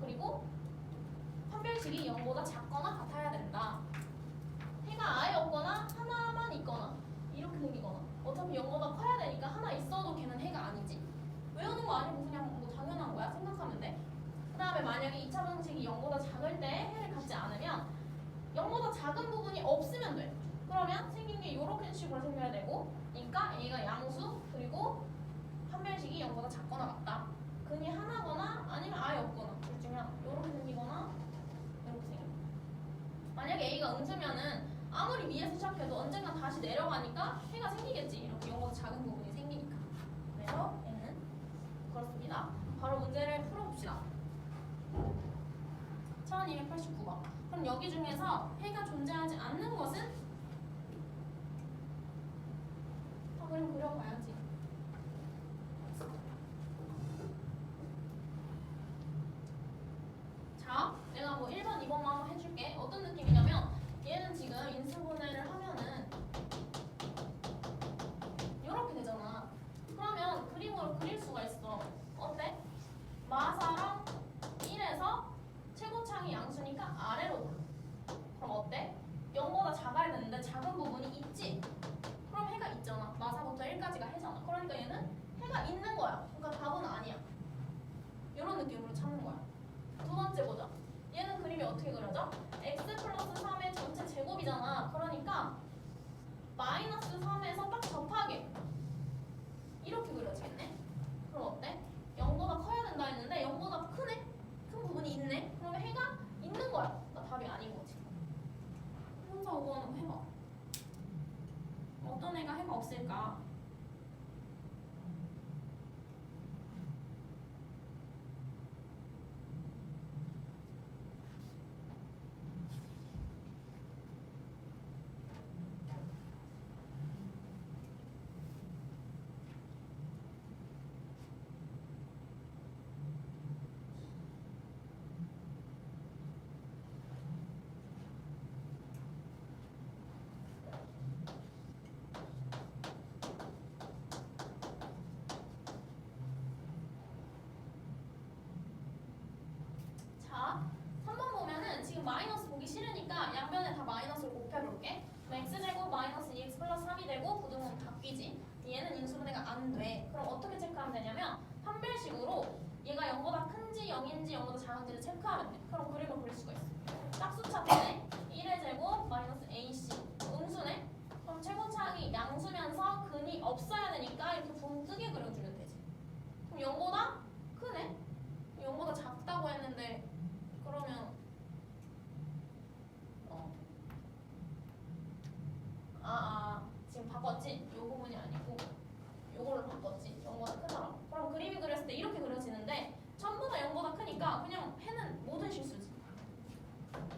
그리고 판별식이 0보다 작거나 같아야 된다. 해가 아예 없거나 하나만 있거나 이렇게 생기거나 어차피 0보다 커야 되니까 하나 있어도 걔는 해가 아니지. 외우는 거 아니고 그냥 뭐 당연한 거야 생각하면 돼. 그 다음에 만약에 2차 방식이 0보다 작을 때 해를 갖지 않으면 0보다 작은 부분이 없으면 돼. 그러면 생긴 게 이렇게 식으로 생겨야 되고 그러니까 A가 양수 그리고 판별식이 0보다 작거나 같다. 근이 하나거나 아니면 아예 없거나 둘 중에 하나. 이렇게 생기거나 이렇게 생겨. 만약에 A가 음수면은 아무리 위에서 시작해도 언젠간 다시 내려가니까 해가 생기겠지. 이렇게 0보다 작은 부분이 생기니까. 그래서 N은 그렇습니다. 바로 문제를 풀어봅시다. 1289번. 그럼 여기 중에서 해가 존재하지 않는 것은? 그림 그려봐야지. 자, 내가 뭐 1번, 2번만 한번 해줄게. 어떤 느낌이냐면 얘는 지금 인수분해를 하면은 이렇게 되잖아. 그러면 그림으로 그릴 수가 있어. 어때? 마사랑 1에서 최고창이 양수니까 아래로 올라. 그럼 어때? 0보다 작아야 되는데 작은 부분이 있지? 그럼 해가 있잖아. 마사부터 1까지가 해잖아. 그러니까 얘는 해가 있는 거야. 그러니까 답은 아니야. 이런 느낌으로 찾는 거야. 두 번째 보자. 얘는 그림이 어떻게 그려져? x 플러스 3의 전체 제곱이잖아. 그러니까 마이너스 3에서 딱 접하게 이렇게 그려지겠네. 그럼 어때? 0보다 커야 된다 했는데 0보다 크네? 큰 부분이 있네? 그러면 해가 있는 거야. 그러니까 답이 아닌 거지. 혼자 5번은 해봐. 어떤 애가 해가 없을까? 자, 3번 보면은 지금 마이너스 보기 싫으니까 양변에 다 마이너스를 곱해볼게. 그럼 x제곱 마이너스 2x 플러스 3이 되고 부등호는 바뀌지. 얘는 인수분해가 안 돼. 그럼 어떻게 체크하면 되냐면 판별식으로 얘가 0보다 큰지 0인지 0보다 작은지를 체크하면 돼. 그럼 그림을 그릴 수가 있어. 짝수차 때문에 1의 제곱 마이너스 ac 음수네. 그럼 최고차항이 양수면서 근이 없어야 되니까 이렇게 붕 뜨게 그려주면 되지. 그럼 0보다 크네? 0보다 작다고 했는데 그러면 지금 바꿨지? 요 부분이 아니고 요걸로 바꿨지? 0보다 크더라고. 그럼 그림이 그렸을 때 이렇게 그려지는데 전부 다 0보다 크니까 그냥 해는 모든 실수지.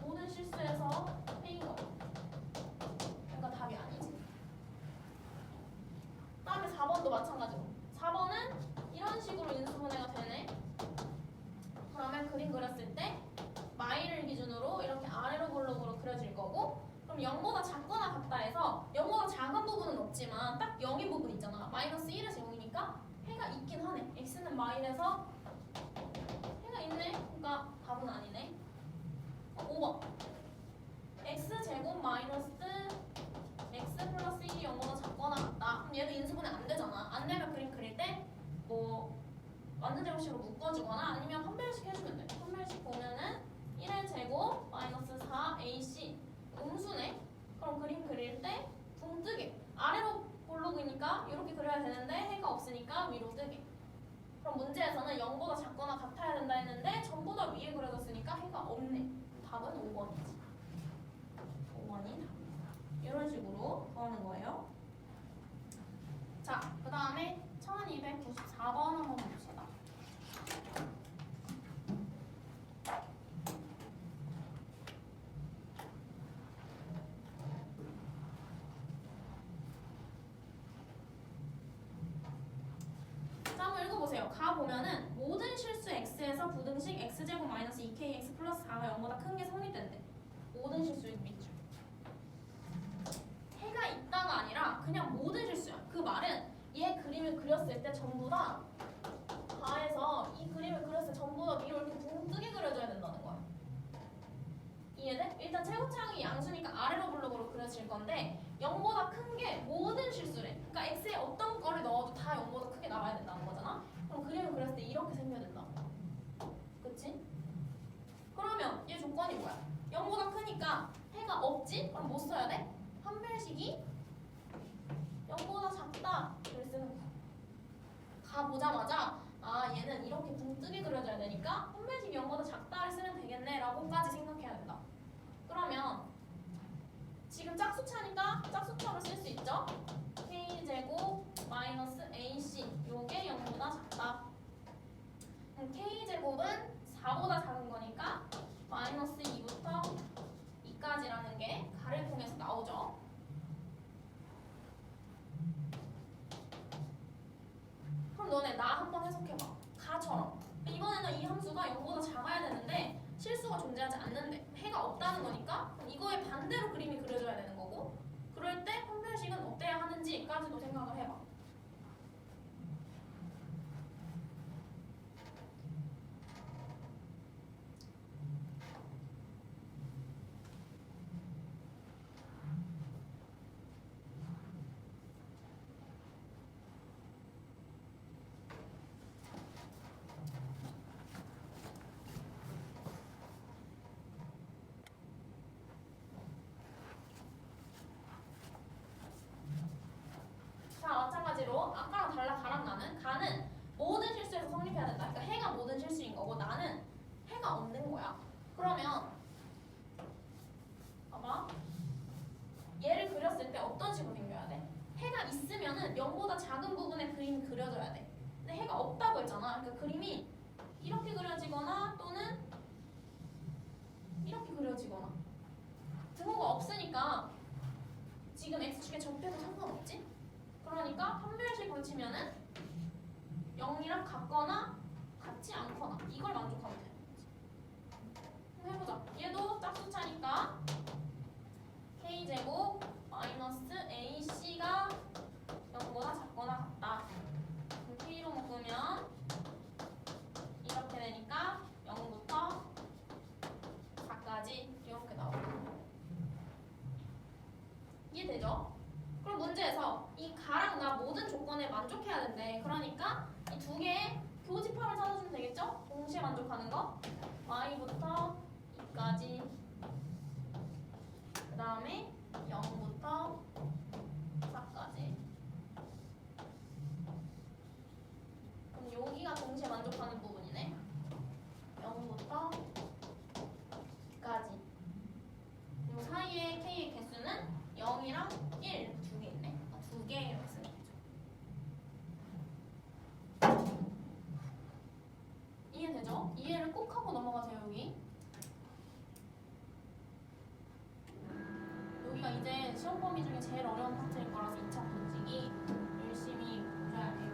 모든 실수에서 해인 거. 그러니까 답이 아니지. 다음에 4번도 마찬가지로. 4번은 이런 식으로 인수분해가 되네. 그러면 그림 그렸을 때 마이를 기준으로 이렇게 아래로 볼록으로 그려질 거고, 그럼 0보다 작거나 같다 해서 0보다 작은 부분은 없지만 딱 0인 부분 있잖아. 마이너스 1에서 0이니까 해가 있긴 하네. x는 마이너서 해가 있네. 그러니까 답은 아니네. 5번 x제곱 마이너스 x 플러스 1이 0보다 작거나 같다. 그럼 얘도 인수분해 안 되잖아. 안 되면 그림 그릴 때 뭐 완전 제곱식으로 묶어주거나 아니면 판별식 해주면 돼. 판별식 보면은 1의 제곱 마이너스 4ac 음수네. 그럼 그림 그릴 때 붕 뜨게. 아래로 볼록이니까 이렇게 그려야 되는데 해가 없으니까 위로 뜨게. 그럼 문제에서는 0보다 작거나 같아야 된다 했는데 전부 다 위에 그려졌으니까 해가 없네. 답은 5번이지. 5번이 답입니다. 이런 식으로 구하는 거예요. 자, 그 다음에 1294번 한번 봅시다. 자, 한번 읽어보세요. 가 보면은 모든 실수 x에서 부등식 x제곱 마이너스 2kx 플러스 4가 0보다 큰 게 성립된대. 모든 실수의 밑줄. 해가 있다가 아니라 그냥 모든 실수야. 그 말은 얘 그림을 그렸을 때 전부 다 다해서 이 그림을 그렸을 때 전부 다 위로 이렇게 붕 뜨게 그려줘야 된다는 거야. 이해돼? 일단 최고차항이 양수니까 아래로 블록으로 그려질 건데 0보다 큰 게 모든 실수래. 그러니까 x에 어떤 거를 넣어도 다 0보다 크게 나와야 된다는 거잖아. 그럼 그림을 그렸을 때 이렇게 생겨야 된다. 그치? 그러면 얘 조건이 뭐야? 0보다 크니까 해가 없지? 그럼 뭐 써야 돼? 판별식이 0보다 작다. 를 쓰는 거야. 가보자마자 아 얘는 이렇게 붕 뜨게 그려져야 되니까 판별식이 0보다 작다를 쓰면 되겠네 라고까지 생각해야 된다. 그러면 지금 짝수차니까 짝수차로 쓸 수 있죠? k제곱 마이너스 ac 요게 0보다 작다. 그럼 k제곱은 4보다 작은 거니까 마이너스 2부터 2까지라는 게 가를 통해서 나오죠. 그럼 너네 나 한번 해석해봐. 가처럼 이번에는 이 함수가 0보다 작아야 되는데 실수가 존재하지 않는데 해가 없다는 거니까 이거의 반대로 그림이 그려져야 되는 거고, 그럴 때 판별식은 어때야 하는지까지도 생각을 해봐. 자, 마찬가지로 아까랑 달라 가랑 나는 가는 모든 실수에서 성립해야 된다. 그러니까 해가 모든 실수인 거고 나는 해가 없는 거야. 그러면 봐봐. 얘를 그렸을 때 어떤 식으로 생겨야 돼? 해가 있으면은 0보다 작은 부분의 그림이 그려져야 돼. 근데 해가 없다고 했잖아. 그러니까 그림이 이렇게 그려지거나 또는 이렇게 그려지거나 등호가 없으니까 지금 x축에 접해도 상관없지? 그러니까 판별식 걸치면은 0이랑 같거나 같지 않거나 이걸 만족하면 되는 거지. 한번 해보자. 얘도 짝수차니까 k제곱 마이너스 ac가 0보다 작거나 같다. 그럼 k로 묶으면 이렇게 되니까 0부터 4까지 이렇게 나오고. 이해되죠? 그럼 문제에서 이 가랑 나 모든 조건에 만족해야 된대. 그러니까 이 두 개의 교집합을 찾아주면 되겠죠? 동시에 만족하는 거. y부터 2까지 그 다음에 0부터 4까지. 그럼 여기가 동시에 만족하는 부분이네. 0부터 2까지. 이 사이에 k의 개수는 0이랑 1 두 개 있네. 두 개로 쓰는 거죠. 이해되죠? 이해를 꼭 하고 넘어가세요. 여기가 이제 시험 범위 중에 제일 어려운 파트일 거라서 2차 분식이 열심히 보셔야 돼요.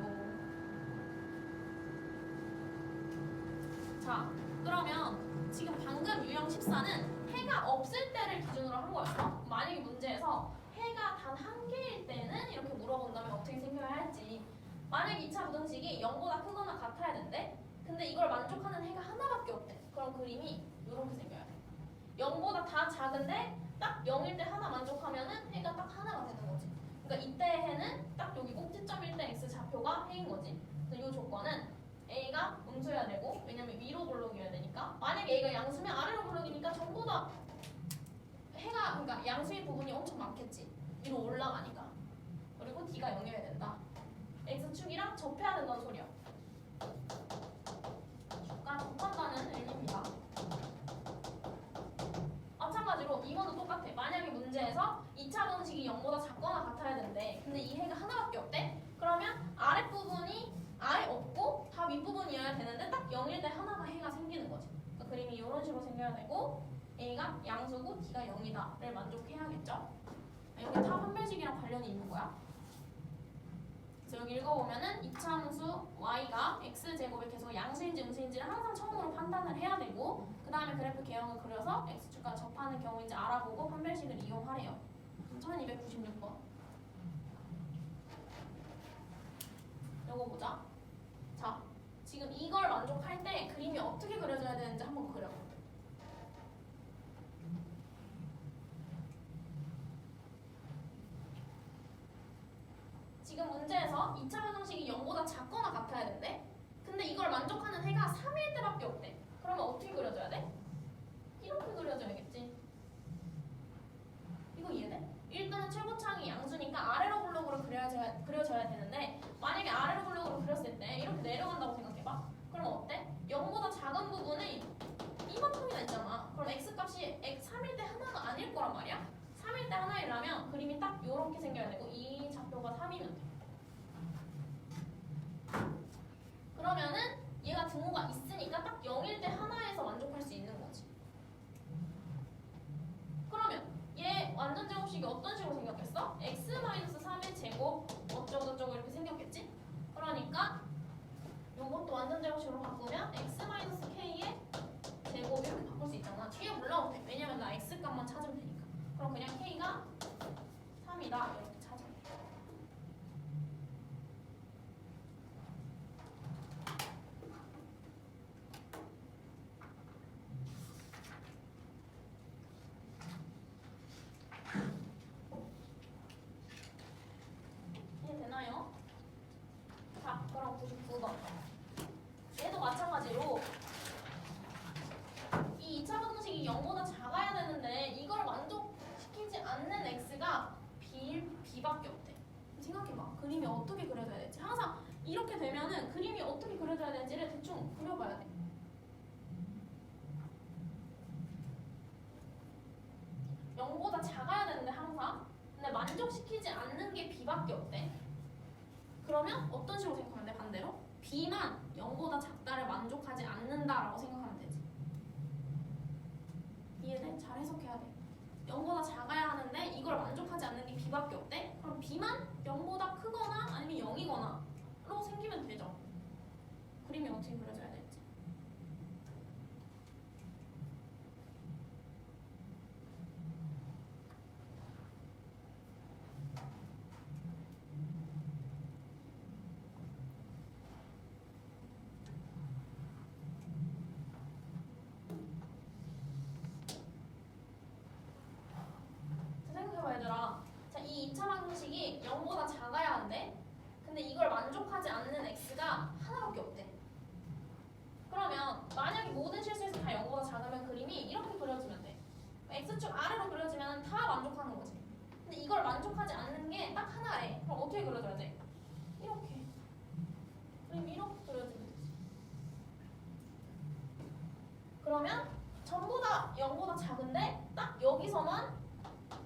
자, 그러면 지금 방금 유형 14는 해가 없을 때를 기준으로 한 거였어. 만약에 문제에서 해가 단 한 개일 때는 이렇게 물어본다면 어떻게 생겨야 할지. 만약에 2차 부등식이 0보다 크거나 같아야 된대. 근데 이걸 만족하는 해가 하나밖에 없대. 그럼 그림이 이렇게 생겨야 돼. 0보다 다 작은데 딱 0일 때 하나 만족하면은 해가 딱 하나가 되는 거지. 그러니까 이때 해는 딱 여기 꼭지점일 때 x 좌표가 해인 거지. 그래서 이 조건은 a가 음수여야 되고, 왜냐면 위로 블록이어야 되니까. 만약에 a가 양수면 아래로 블록이니까 전부 다 해가, 그러니까 양수인 부분이 엄청 많겠지. 위로 올라가니까. 그리고 d가 0이어야 된다. x축이랑 접해야 된다는 소리야. 축과 접한다는 의미입니다. 마찬가지로 이거는 똑같아. 만약에 문제에서 2차 분식이 0보다 작거나 같아야 되는데 근데 이 해가 하나밖에 없대? 그러면 아랫부분이 아예 없고 다 윗부분이어야 되는데 딱 0일 때 하나가 해가 생기는 거지. 그러니까 그림이 이런 식으로 생겨야 되고 a가 양수고 d가 0이다 를 만족해야겠죠? 여기 다 판별식이랑 관련이 있는 거야. 그래서 여기 읽어보면은 2차 함수 y가 x제곱의 계속 양수인지 음수인지를 항상 처음으로 판단을 해야 되고, 그 다음에 그래프 개형을 그려서 x축과 접하는 경우인지 알아보고 판별식을 이용하래요. 1296번. 요거 보자. 자, 지금 지금 이걸 만족할 때 그림이 어떻게 그려져야 되는지 한번 그려. 지금 문제에서 2차 방정식이 0보다 작거나 같아야 된대. 근데 이걸 만족하는 해가 3일 때밖에 없대. 그러면 어떻게 그려져야 돼? 이렇게 그려져야겠지. 이거 이해돼? 일단은 최고창이 양수니까 아래로 블록으로 그려져야 되는데 만약에 아래로 블록으로 그렸을 때 이렇게 내려간다고 생각해봐. 그러면 어때? 0보다 작은 부분이 이만큼이나 있잖아. 그럼 x값이 3일 때 하나가 아닐 거란 말이야. 3일 때 하나이라면 그림이 딱 이렇게 생겨야 되고 이 좌표가 3이면 돼. 그러면은 얘가 등호가 있으니까 딱 0일 때 하나에서 만족할 수 있는 거지. 그러면 얘 완전 제곱식이 어떤 식으로 생겼겠어? x-3의 제곱 어쩌고저쩌고 이렇게 생겼겠지? 그러니까 요것도 완전 제곱식으로 바꾸면 x-k의 제곱 이렇게 바꿀 수 있잖아. 뒤에 몰라도 돼. 왜냐면 나 x값만 찾으면 되니까. 그럼 그냥 k가 3이다 이렇게 찾으면 돼. 이해되나요? 자, 그럼 99번. 얘도 마찬가지로 이 2차 방정식이 0보다 작아야 되는데 이걸 만족시키지 않는 x가 b밖에 없대. 생각해봐. 그림이 어떻게 그려져야 될지. 항상 이렇게 되면은 그림이 어떻게 그려져야 되는지를 대충 그려봐야 돼. (0보다) 작아야 되는데 항상. 근데 만족시키지 않는 게 b밖에 없대. 그러면 어떤 식으로 생각하면 돼? 반대로 b만 0보다 작다를 만족하지 않는다라고 생각하면 되지. 이해돼? 잘 해석해야 돼. 0보다 작아야 하는데 이걸 만족하지 않는 게 b밖에 없대? 그럼 b만 0보다 크거나 아니면 0이거나로 생기면 되죠. 그림이 어떻게 그려져야 될지. 생각해봐 얘들아. 자, 이 2차 방정식이 0보다 작아야 한대. 근데 이걸 만족하지 않는 x가 하나밖에 없대. 그러면 만약에 모든 실수에서 다 0보다 작으면 그림이 이렇게 그려지면 돼. x축 아래로 그려지면 다 만족하는 거지. 근데 이걸 만족하지 않는 게 딱 하나래. 그럼 어떻게 그려줘야 돼? 이렇게. 그림이 이렇게 그려지면 되지. 그러면 전부 다 0보다 작은데 딱 여기서만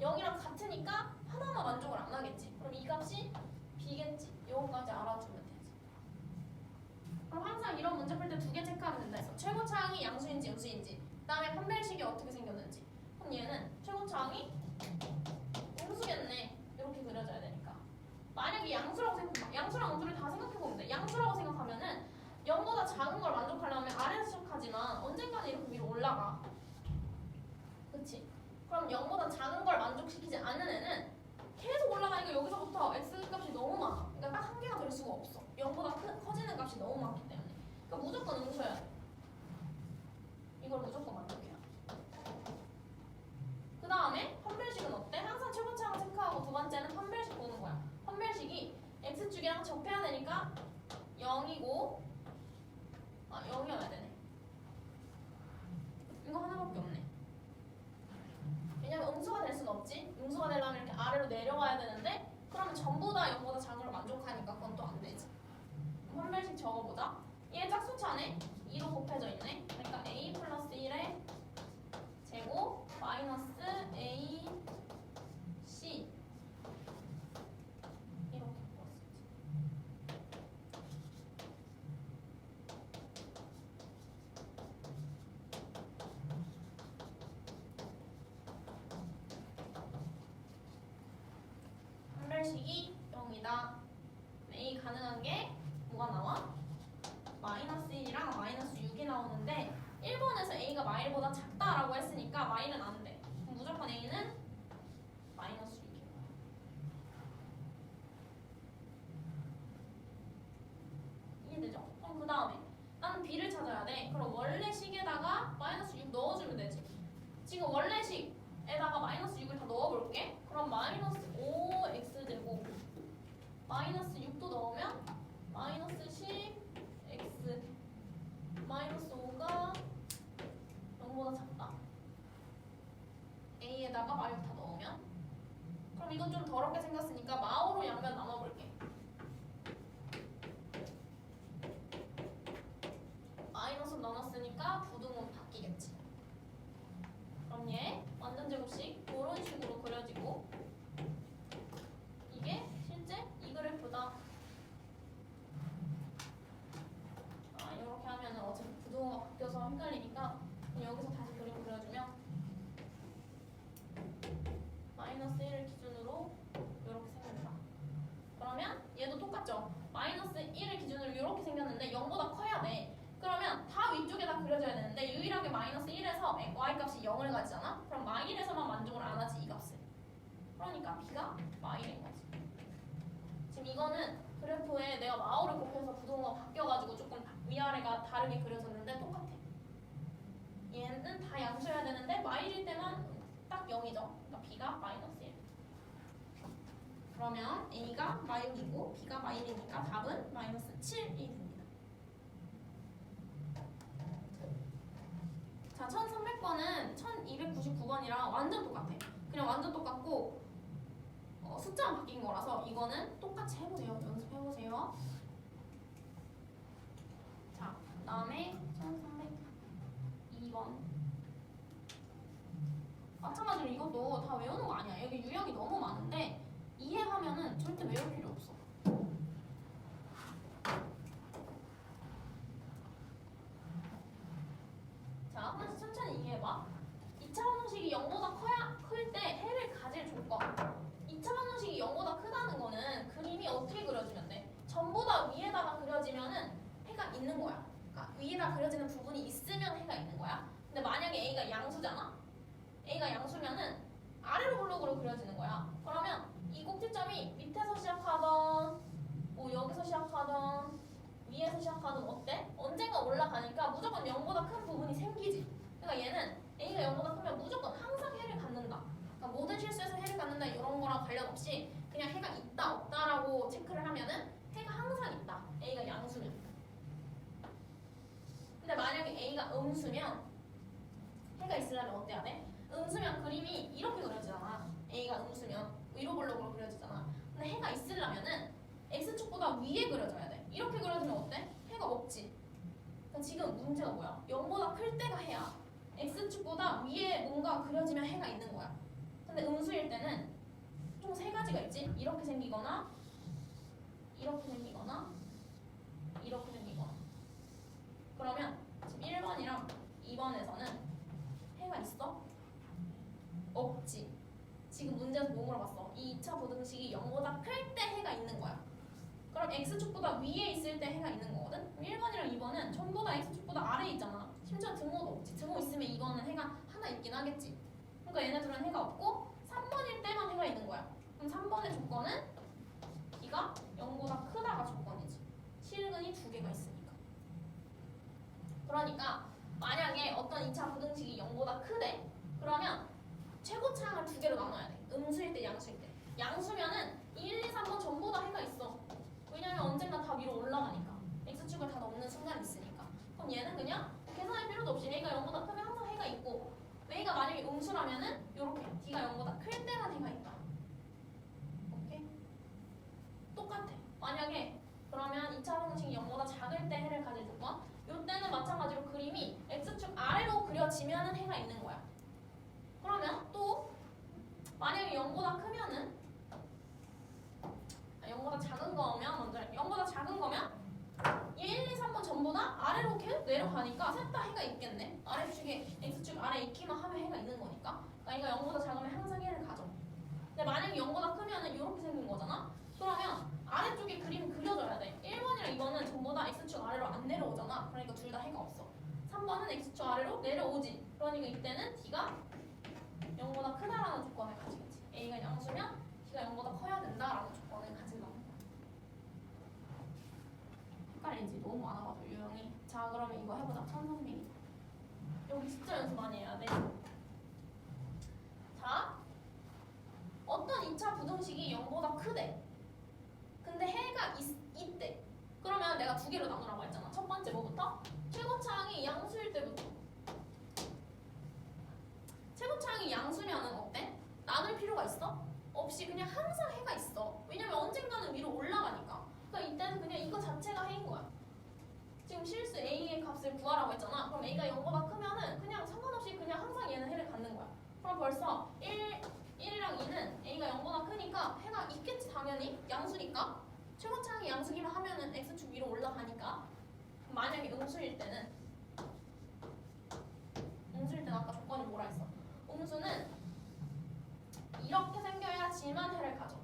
0이랑 같으니까 하나만 만족을 안 하겠지. 그럼 이 값이 b겠지. 요거까지 알아두면 되지. 그럼 항상 이런 문제 풀 때 두 개 체크하면 된다 해서 최고차항이 양수인지 음수인지, 그 다음에 판별식이 어떻게 생겼는지. 그럼 얘는 최고차항이 음수겠네. 이렇게 그려져야 되니까. 만약에 양수라고 생각하면 양수랑 음수를 다 생각해보면 돼. 양수라고 생각하면은 0보다 작은 걸 만족하려면 아래에서 시작하지만 언젠가는 이렇게 위로 올라가. 그치? 그럼 0보다 작은 걸 만족시키지 않는 애는 계속 올라가니까 여기서부터 x값이 너무 많아. 그러니까 딱 한 개가 될 수가 없어. 0보다 커지는 값이 너무 많기 때문에. 그러니까 무조건 음수여야 돼. 이걸 무조건 만족해야 돼. 그 다음에 판별식은 어때? 항상 최고차항 체크하고 두 번째는 판별식 보는 거야. 판별식이 x축이랑 접해야 되니까 0이고 0이어야 되네. 이거 하나밖에 없네. 왜냐면 음수가 될 순 없지. 음수가 되려면 이렇게 아래로 내려가야 되는데 그러면 전부 다 0보다 작은 걸 만족하니까 그건 또 안 되지. 판별식 적어보자. 얘 짝수차네. 2로 곱해져 있네. 그러니까 a 플러스 1의 제곱 마이너스 a c 이렇게 풀었었지. 판별식이 0이다. a 가능한 게 뭐가 나와? 마이너스 1이랑 마이너스 6이 나오는데 1번에서 a가 마일보다 작다라고 했으니까 마일은 안 돼. 그럼 무조건 a는 마이너스 6이야. 이해되죠? 그럼 그 다음에 그려줘야 돼. 그럼 원래식에다가 마이너스 6 넣어주면 되지. 지금 원래식에다가 마이너스 6을 다 넣어볼게. 그럼 마이너스 5x 되고 마이너스 6도 넣으면 마이너스 10x 마이너스 5가 0보다 작다. a에다가 마이너스 다 넣으면 그럼 이건 좀 더럽게 생겼으니까 마오로 양면 나눠볼게. 마이너스 넣어놨으니까 부등호 바뀌겠지. 그럼 얘 완전 제곱식 이런 식으로 그려지고 이게 실제 이 그래프다. 이렇게 하면은 어차피 부등호가 바뀌어서 헷갈리니까 여기서 다시 그림 그려주면 마이너스 1을 기준으로 이렇게 생긴다. 그러면 얘도 똑같죠? 마이너스 1을 기준으로 이렇게 생겼는데 0보다 커야 돼. 그러면 다 위쪽에다 그려줘야 되는데 유일하게 마이너스 1에서 y값이 0을 가지잖아? 그럼 마일에서만 만족을 안 하지 이 값을. 그러니까 b가 마일인 거지. 지금 이거는 그래프에 내가 마오를 곱해서 부동호가 바뀌어가지고 조금 위아래가 다르게 그려졌는데 똑같아. 얘는 다 양수여야 되는데 마일일 때만 딱 0이죠. 그러니까 b가 마이너스 1. 그러면 a가 마일이고 b가 마일이니까 답은 마이너스 7이 됩니다. 자, 1300번은 1299번이랑 완전 똑같아. 그냥 완전 똑같고 숫자만 바뀐 거라서 이거는 똑같이 해보세요. 연습해보세요. 자, 그 다음에 1302번 마찬가지로 이것도 다 외우는 거 아니야. 여기 유형이 너무 많은데 이해하면은 절대 외울 필요 없어. 자, 하나씩 천천히 이해해봐. 2차 방정식이 0보다 클 때 해를 가질 조건. 2차 방정식이 0보다 크다는 거는 그림이 어떻게 그려지면 돼? 전부 다 위에다가 그려지면은 해가 있는 거야. 그러니까 위에다 그려지는 부분이 있으면 해가 있는 거야. 근데 만약에 a가 양수잖아? a가 양수면은 아래로 블록으로 그려지는 거야. 그러면 이 꼭지점이 밑에서 시작하던 뭐 여기서 시작하던 위에서 시작하던 어때? 언젠가 올라가니까 무조건 0보다 큰 부분이 생기지. 그러니까 얘는 a가 0보다 크면 무조건 항상 해를 갖는다. 그러니까 모든 실수에서 해를 갖는다 이런 거랑 관련 없이 그냥 해가 있다 없다라고 체크를 하면은 해가 항상 있다. a가 양수면. 근데 만약에 a가 음수면 해가 있으려면 어때야 돼? 음수면 그림이 이렇게 그려지잖아. a가 음수면 위로 블록으로 그려지잖아. 근데 해가 있으려면은 x축보다 위에 그려져야 돼. 이렇게 그려지면 어때? 해가 없지. 그러니까 지금 문제가 뭐야? 0보다 클 때가 해야 x축보다 위에 뭔가 그려지면 해가 있는 거야. 근데 음수일 때는 총 세 가지가 있지. 이렇게 생기거나 이렇게 생기거나 이렇게 생기거나. 그러면 지금 1번이랑 2번에서는 해가 있어? 없지. 지금 문제에서 뭐 물어봤어? 이 2차 부등식이 0보다 클 때 해가 있는 거야. 그럼 x축보다 위에 있을 때 해가 있는 거거든? 1번이랑 2번은 전부 다 x축보다 아래에 있잖아. 심지어 등호도 없지. 등호 있으면 이거는 해가 하나 있긴 하겠지. 그러니까 얘네들은 해가 없고 3번일 때만 해가 있는 거야. 그럼 3번의 조건은 b가 0보다 크다가 조건이지. 실근이 두 개가 있으니까. 그러니까 만약에 어떤 2차 부등식이 0보다 크대. 그러면 최고차항을 두 개로 나눠야 돼. 음수일 때, 양수일 때. 양수면은 1, 2, 3번 전부 다 해가 있어. 왜냐면 언젠가 다 위로 올라가니까. x축을 다 넣는 순간이 있으니까. 그럼 얘는 그냥 계산할 필요도 없이 a가 0보다 크면 항상 해가 있고 a가 만약에 음수라면은 요렇게 d가 0보다 클 때만 해가 있다. 오케이? 똑같아. 만약에 그러면 2차 방정식이 0보다 작을 때 해를 가질 조건. 요때는 마찬가지로 그림이 x축 아래로 그려지면은 해가 있는 거야. 그러면 또 만약에 0보다 크면은 0보다 작은 거면 먼저 0보다 작은 거면 1, 2, 3번 전부 다 아래로 계속 내려가니까 셋 다 해가 있겠네. 아래축에 x축 아래에 있기만 하면 해가 있는 거니까. 그러니까 이거 0보다 작으면 항상 해를 가져. 근데 만약에 0보다 크면은 이렇게 생긴 거잖아. 그러면 아래쪽에 그림이 그려져야 돼. 1번이랑 2번은 전부 다 x축 아래로 안 내려오잖아. 그러니까 둘 다 해가 없어. 3번은 x축 아래로 내려오지. 그러니까 이때는 d가 0보다 크다라는 조건을 가지겠지. a가 양수면 d가 0보다 커야 된다라는 조건을 가진다는 거야. 헷갈리지? 너무 많아가지고 유형이. 자 그러면 이거 해보자. 1300. 여기 진짜 연습 많이 해야 돼. 자 어떤 2차 부등식이 0보다 크대. 근데 해가 있대. 그러면 내가 두 개로 나누라고 했잖아. 첫 번째 뭐부터? 최고차항이 양수일 때부터. 최고차항이 양수면은 어때? 나눌 필요가 있어? 없이 그냥 항상 해가 있어. 왜냐면 언젠가는 위로 올라가니까. 그러니까 이때는 그냥 이거 자체가 해인 거야. 지금 실수 a의 값을 구하라고 했잖아. 그럼 a가 0보다 크면은 그냥 상관없이 그냥 항상 얘는 해를 갖는 거야. 그럼 벌써 1이랑 2는 a가 0보다 크니까 해가 있겠지 당연히. 양수니까. 최고차항이 양수기만 하면은 x축 위로 올라가니까. 만약에 음수일 때는 아까 조건이 뭐라 했어? 음수는 이렇게 생겨야지만 해를 가져.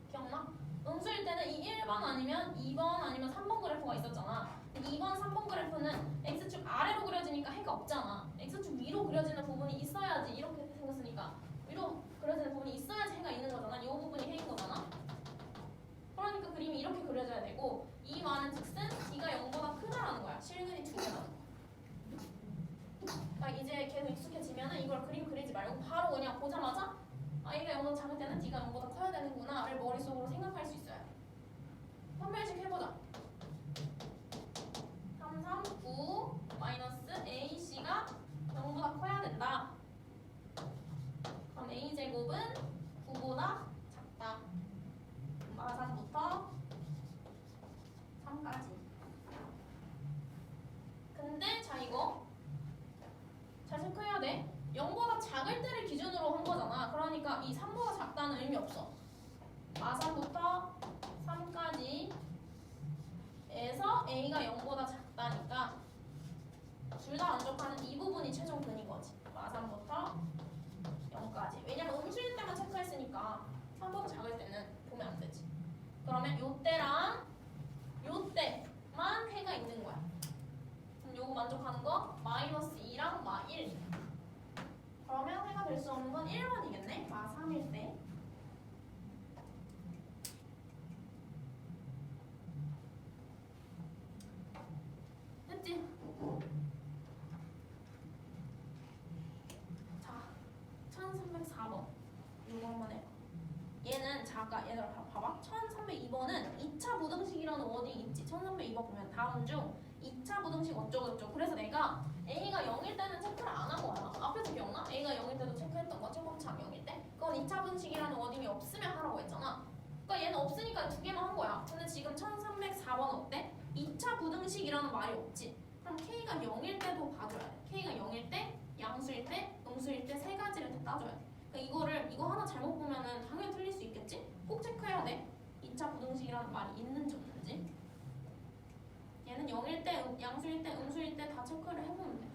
기억나? 음수일 때는 이 1번 아니면 2번 아니면 3번 그래프가 있었잖아. 2번, 3번 그래프는 x축 아래로 그려지니까 해가 없잖아. x축 위로 그려지는 부분이 있어야지. 이렇게 생겼으니까 위로 그려지는 부분이 있어야지 해가 있는 거잖아. 이 부분이 해인 거잖아. 그러니까 그림이 이렇게 그려져야 되고, 이 말은 즉슨 D가 0보다 크다라는 거야. 실근이 두 개라는 거야. 그러니까 이제 계속 익숙해지면은 이걸 그림 그리지 말고 바로 그냥 보자마자 A가 0보다 작을 때는 D가 0보다 커야 되는구나를 머릿속으로 생각할 수 있어요. 판별식 해보자. 3, 3, 9 마이너스 AC가 0보다 커야 된다. 그럼 A제곱은 9보다 작다. 마산부터 3까지. 근데 자 이거 잘 체크해야 돼. 0보다 작을 때를 기준으로 한 거잖아. 그러니까 이 3보다 작다는 의미 없어. 마산부터 3까지 에서 A가 0보다 작다니까 둘 다 만족하는 이 부분이 최종 근인 거지. 마산부터 0까지. 왜냐면 음수일 때만 체크했으니까 3보다 작을 때는 보면 안 되지. 그러면 요때랑 요때만 해가 있는 거야. 그럼 요거 만족하는 거 마이너스 2랑 마 1. 그러면 해가 될 수 없는 건 1번이겠네. 마 3일 때. 됐지? 자, 1304번. 이거 한번 해봐. 얘는 잠깐 얘들아 봐봐. 1302번은 2차 부등식이라는 워딩이 있지. 1302번 보면 다음 중 2차 부등식 어쩌고저쩌고. 그래서 내가 A가 0일 때는 체크를 안 한 거야. 앞에서 기억나? A가 0일 때도 체크했던 거. 최고차항 0일 때. 그건 2차 부등식이라는 워딩이 없으면 하라고 했잖아. 그러니까 얘는 없으니까 두 개만 한 거야. 근데 지금 1304번은 어때? 2차 부등식이라는 말이 없지. 그럼 K가 0일 때도 봐줘야 돼. K가 0일 때, 양수일 때, 음수일 때 세 가지를 다 따줘야 돼. 그러니까 이거 하나 잘못 보면은 당연히 틀릴 수 있겠지? 꼭 체크해야 돼. 2차 부등식이라는 말이 있는지 없는지. 얘는 0일 때, 양수일 때, 음수일 때 다 체크를 해보면 돼.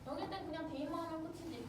0일 때 그냥 대입만 하면 끝이지.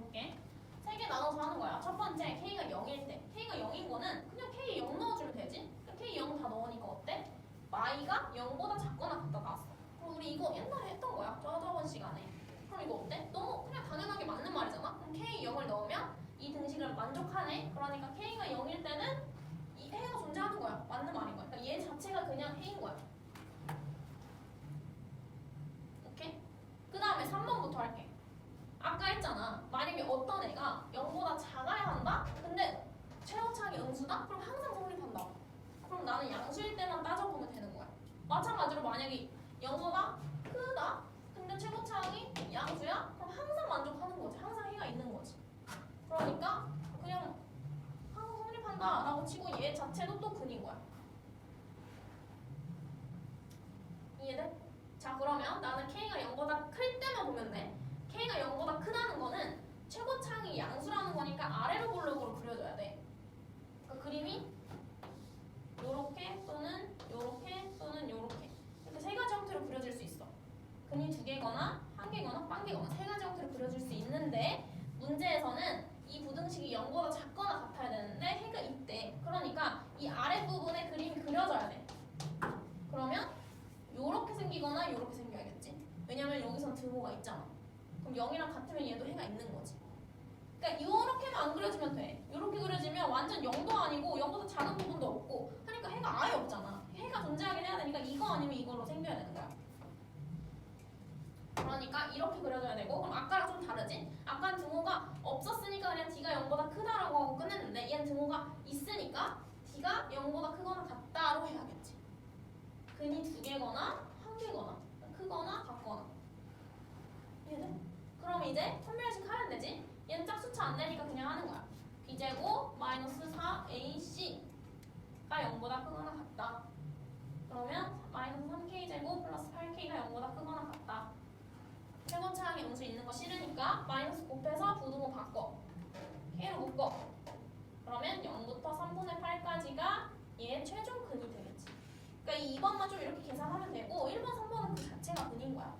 볼게. 세 개 나눠서 하는 거야. 첫 번째 K가 0일 때. K가 0인 거는 그냥 K 0 넣어주면 되지. K 0 다 넣으니까 어때? y가 0보다 작거나 같다 나왔어. 그럼 우리 이거 옛날에 했던 거야. 저번 시간에. 그럼 이거 어때? 너무 그냥 당연하게 맞는 말이잖아. 그럼 K 0을 넣으면 이 등식을 만족하네. 그러니까 K가 0일 때는 이 해가 존재하는 거야. 맞는 말인 거야. 그러니까 얘 자체가 그냥 해인 거야. 오케이? 그 다음에 3번부터 할게. 아까 했잖아. 만약에 어떤 애가 0보다 작아야 한다? 근데 최고차항이 음수다? 그럼 항상 성립한다. 그럼 나는 양수일 때만 따져보면 되는 거야. 마찬가지로 만약에 0보다 크다? 근데 최고차항이 양수야? 그럼 항상 만족하는 거지. 항상 해가 있는 거지. 그러니까 그냥 항상 성립한다 라고 치고 얘 자체도 또 근인 거야. 이해돼? 자 그러면 나는 K가 0보다 클 때만 보면 돼. K가 0보다 크다는 거는 최고차항이 양수라는 거니까 아래로 볼록으로 그려줘야 돼. 그러니까 그림이 요렇게 또는 요렇게 또는 요렇게 이렇게 세 가지 형태로 그려질 수 있어. 근이 두 개거나 한 개거나 빵 개거나 세 가지 형태로 그려질 수 있는데 문제에서는 이 부등식이 0보다 작거나 같아야 되는데 해가 있대. 그러니까 이 아래 부분에 그림이 그려져야 돼. 그러면 요렇게 생기거나 요렇게 생겨야겠지. 왜냐면 여기선 등호가 있잖아. 그럼 0이랑 같으면 얘도 해가 있는 거지. 그러니까 요렇게만 안 그려지면 돼. 요렇게 그려지면 완전 0도 아니고 0보다 작은 부분도 없고 하니까 해가 아예 없잖아. 해가 존재하긴 해야 되니까 이거 아니면 이걸로 생겨야 되는 거야. 그러니까 이렇게 그려줘야 되고 그럼 아까랑 좀 다르지? 아까는 등호가 없었으니까 그냥 D가 0보다 크다라고 하고 끝냈는데 얘는 등호가 있으니까 D가 0보다 크거나 같다로 해야겠지. 근이 두 개거나 한 개거나 크거나 같거나. 이해돼? 그럼 이제 선별식 하면 되지? 얘는 짝수차 안 되니까 그냥 하는 거야. b제곱 마이너스 4ac가 0보다 크거나 같다. 그러면 마이너스 3k제곱 플러스 8k가 0보다 크거나 같다. 최고차항의 음수 있는 거 싫으니까 마이너스 곱해서 부등호 바꿔. k로 묶어. 그러면 0부터 3분의 8까지가 얘의 최종 근이 되겠지. 그러니까 이 2번만 좀 이렇게 계산하면 되고 1번, 3번은 그 자체가 근인 거야.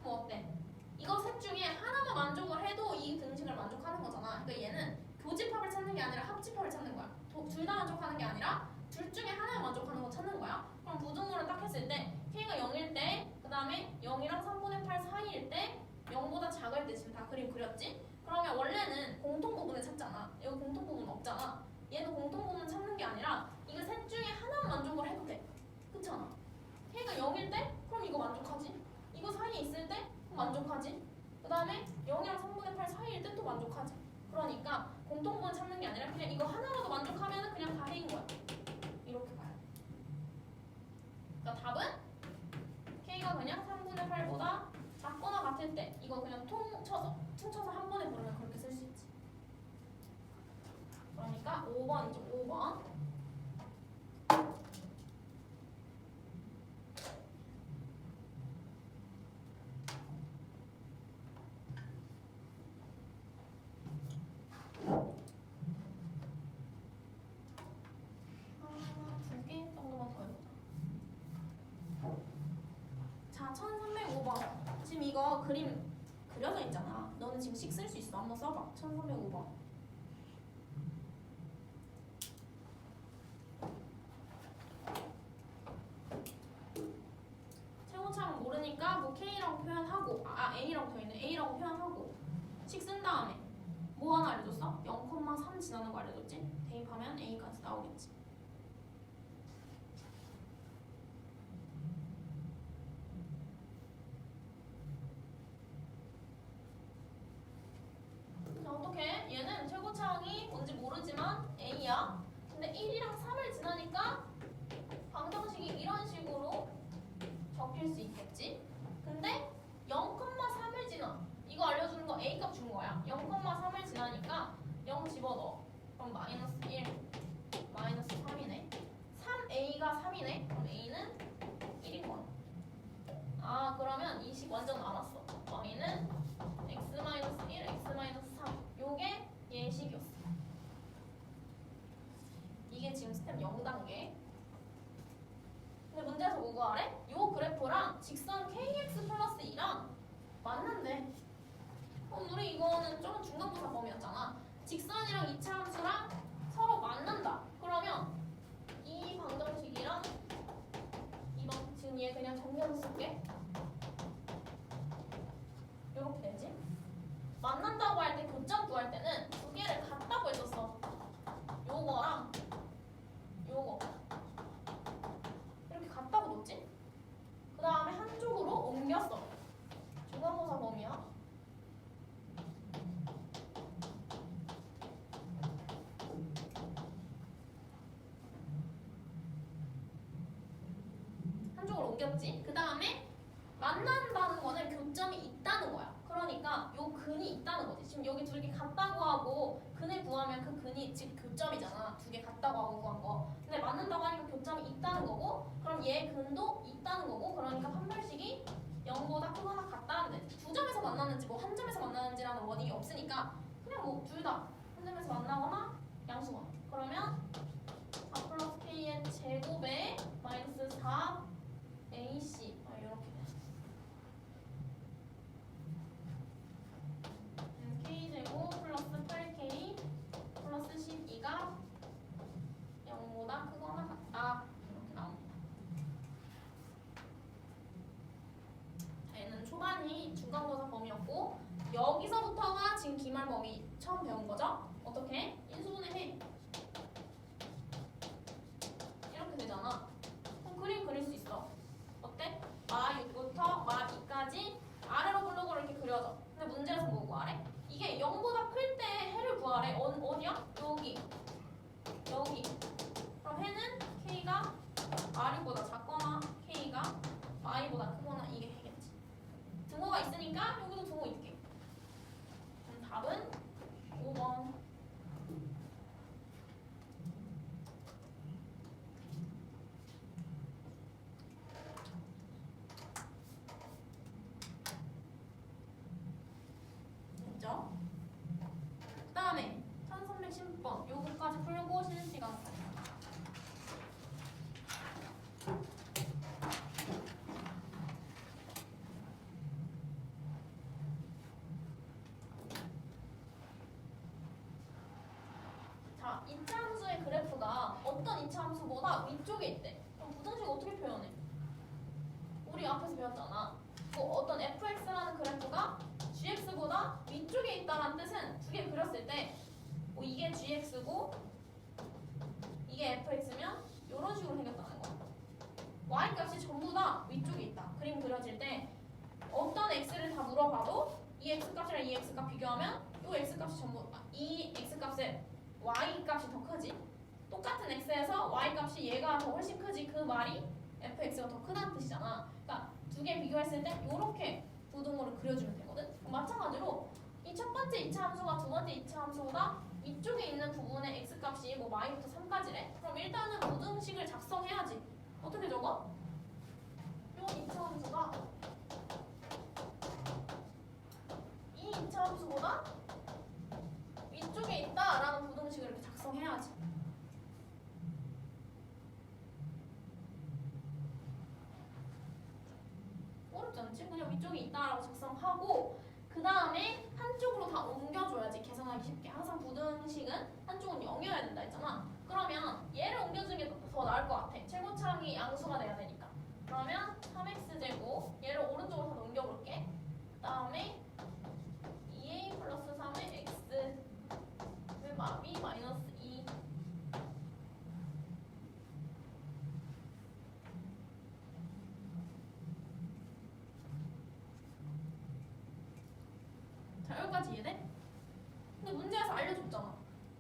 뭐 어때? 이거 셋 중에 하나만 만족을 해도 이 등식을 만족하는 거잖아. 그러니까 얘는 교집합을 찾는 게 아니라 합집합을 찾는 거야. 둘 다 만족하는 게 아니라 둘 중에 하나를 만족하는 거 찾는 거야. 그럼 부등호를 딱 했을 때 K가 0일 때, 그 다음에 0이랑 3분의 8 사이일 때, 0보다 작을 때 지금 다 그림 그렸지? 그러면 원래는 공통 부분을 찾잖아. 여기 공통 부분 없잖아. 얘는 공통 부분 찾는 게 아니라 이거 셋 중에 하나만 만족을 해도 돼. 그렇잖아. K가 0일 때? 그럼 이거 만족하지? 이거 사이에 있을 때? 만족하지? 그 다음에 0이랑 3분의 8 사이일 때 또 만족하지? 그러니까 공통부분 찾는 게 아니라 그냥 이거 하나라도 만족하면 그냥 다 해인 거야. 이렇게 봐요. 그러니까 답은 K가 그냥 3분의 8보다 작거나 같을 때 이거 그냥 퉁쳐서 한 번에 부르면 그렇게 쓸 수 있지. 그러니까 5번이죠. 5번. 자, 1305번. 지금 이거 그림 그려져 있잖아. 너는 지금 식 쓸 수 있어. 한번 써봐. 1305번. 최고차항 모르니까 뭐 K라고 표현하고 A라고 돼 있네. A라고 표현하고 식 쓴 다음에 뭐 하나 알려줬어? 0,3 지나는 거 알려줬지? 대입하면 A까지 나오겠지. 자, 어떡해? 얘는 최고차항이 뭔지 모르지만 A야. 근데 1이랑 3을 지나니까 방정식이 이런 식으로 적힐 수 있겠지? 근데 0,3을 지나. 이거 알려주는 거 A값 준 거야. 0,3을 지나니까 0 집어넣어. 그럼 마이너스 1, 마이너스 3이네. 3A가 3이네. 그럼 A는 1인 거야. 아, 그러면 이 식 완전 남았어. Y는 x-1, x-3. 요게 얘의 식이었어. 이게 지금 스텝 0단계. 근데 문제에서 뭐 구하래? 요 그래프랑 직선 kx 플러스 2랑 맞는데 그럼 우리 이거는 좀 중간고사 범위였잖아. 직선이랑 이차함수랑 서로 만난다. 그러면 이 방정식이랑 이번 지금 얘 그냥 정리해서 쓸게. 이렇게 되지? 만난다고 할 때 교점 구할 때는 두 개를 같다고 했었어. 요거랑 요거 이렇게 같다고 뒀지? 그 다음에 한쪽으로 옮겼어. 중간고사 범위야. 한쪽으로 옮겼지? 그 다음에 만난다는 거는 교점이 있다는 거야. 그러니까 요 근이 있다는 거지. 지금 여기 두 개 같다고 하고 근을 구하면 그 근이 즉 교점이잖아. 두 개 같다고 하고 구한 거. 근데 만난다고 하니까 교점이 있다는 거고, 그럼 얘 근도 있다는 거고, 그러니까 판별식이 0보다 크거나 같다는 거지. 두 점에서 만나는지 뭐 한 점에서 만나는지라는 원인이 없으니까 그냥 뭐 둘 다 한 점에서 만나거나 양수거나. 그러면 4 플러스 kn 제곱에 마이너스 4 ac 이렇게 돼. k제곱 플러스 8k 플러스 12가 0보다 크거나 같다. 이렇게 나옵니다. 얘는 초반이 중간고사 범위였고, 여기서부터가 지금 기말 범위 처음 배운 거죠? 어떻게? 인수분해 해. 이렇게 되잖아. 그럼 그림 그릴 수 있어. 어때? 마 6부터 마 2까지 아래로 블록으로 이렇게 그려져. 근데 문제에서 뭐 구하래? 이게 0보다 클 때 해를 구하래. 어디야? 여기. 여기. 그럼 해는 k가 r보다 작거나 k가 y보다 크거나 이게 해겠지. 등호가 있으니까 여기도 등호 있게. 그럼 답은 5번. 됐죠? 그 다음에 1310번 요거까지 풀고 쉬는 시간 가자. 자, 이차함수의 그래프가 어떤 이차함수보다 위쪽에 있대. 그럼 부등식 어떻게 표현해? 우리 앞에서 배웠잖아. 뭐 어떤 fx라는 그래프가 gx보다 위쪽에 있다는 뜻은 두 개 그렸을 때 뭐 이게 gx고 이게 fx면 이런 식으로 생겼다는 거야. y 값이 전부 다 위쪽에 있다. 그림 그려질 때 어떤 x를 다 물어봐도 이 x 값이랑 이 x 값 비교하면 이 x 값이 전부 이 x 값에 y 값이 더 크지. 똑같은 x에서 y 값이 얘가 더 훨씬 크지. 그 말이 fx가 더 크다는 뜻이잖아. 그러니까 두 개 비교했을 때 이렇게 부등호를 그려주면 되거든. 마찬가지로 이 첫 번째 2차 함수가 두 번째 2차 함수보다 위쪽에 있는 부분의 x 값이 뭐 y부터 3까지래. 그럼 일단은 부등식을 작성해야지. 어떻게 적어? 요 2차 함수가 이 2차 함수보다 위쪽에 있다라는 부등식을 이렇게 작성해야지. 어렵지 않지? 그냥 위쪽에 있다라고 작성하고 그 다음에 한쪽으로 다 옮겨줘야지 계산하기 쉽게. 항상 부등식은 한쪽은 0이어야 된다 했잖아. 그러면 얘를 옮겨주는 게 더 나을 것 같아. 최고차항이 양수가 돼야 되니까. 그러면 3x제곱 얘를 오른쪽으로 다 넘겨볼게. 그 다음에 2a 플러스 3의 x 마비 마이너스 2. 자, 여기까지 이해돼? 근데 문제에서 알려줬잖아.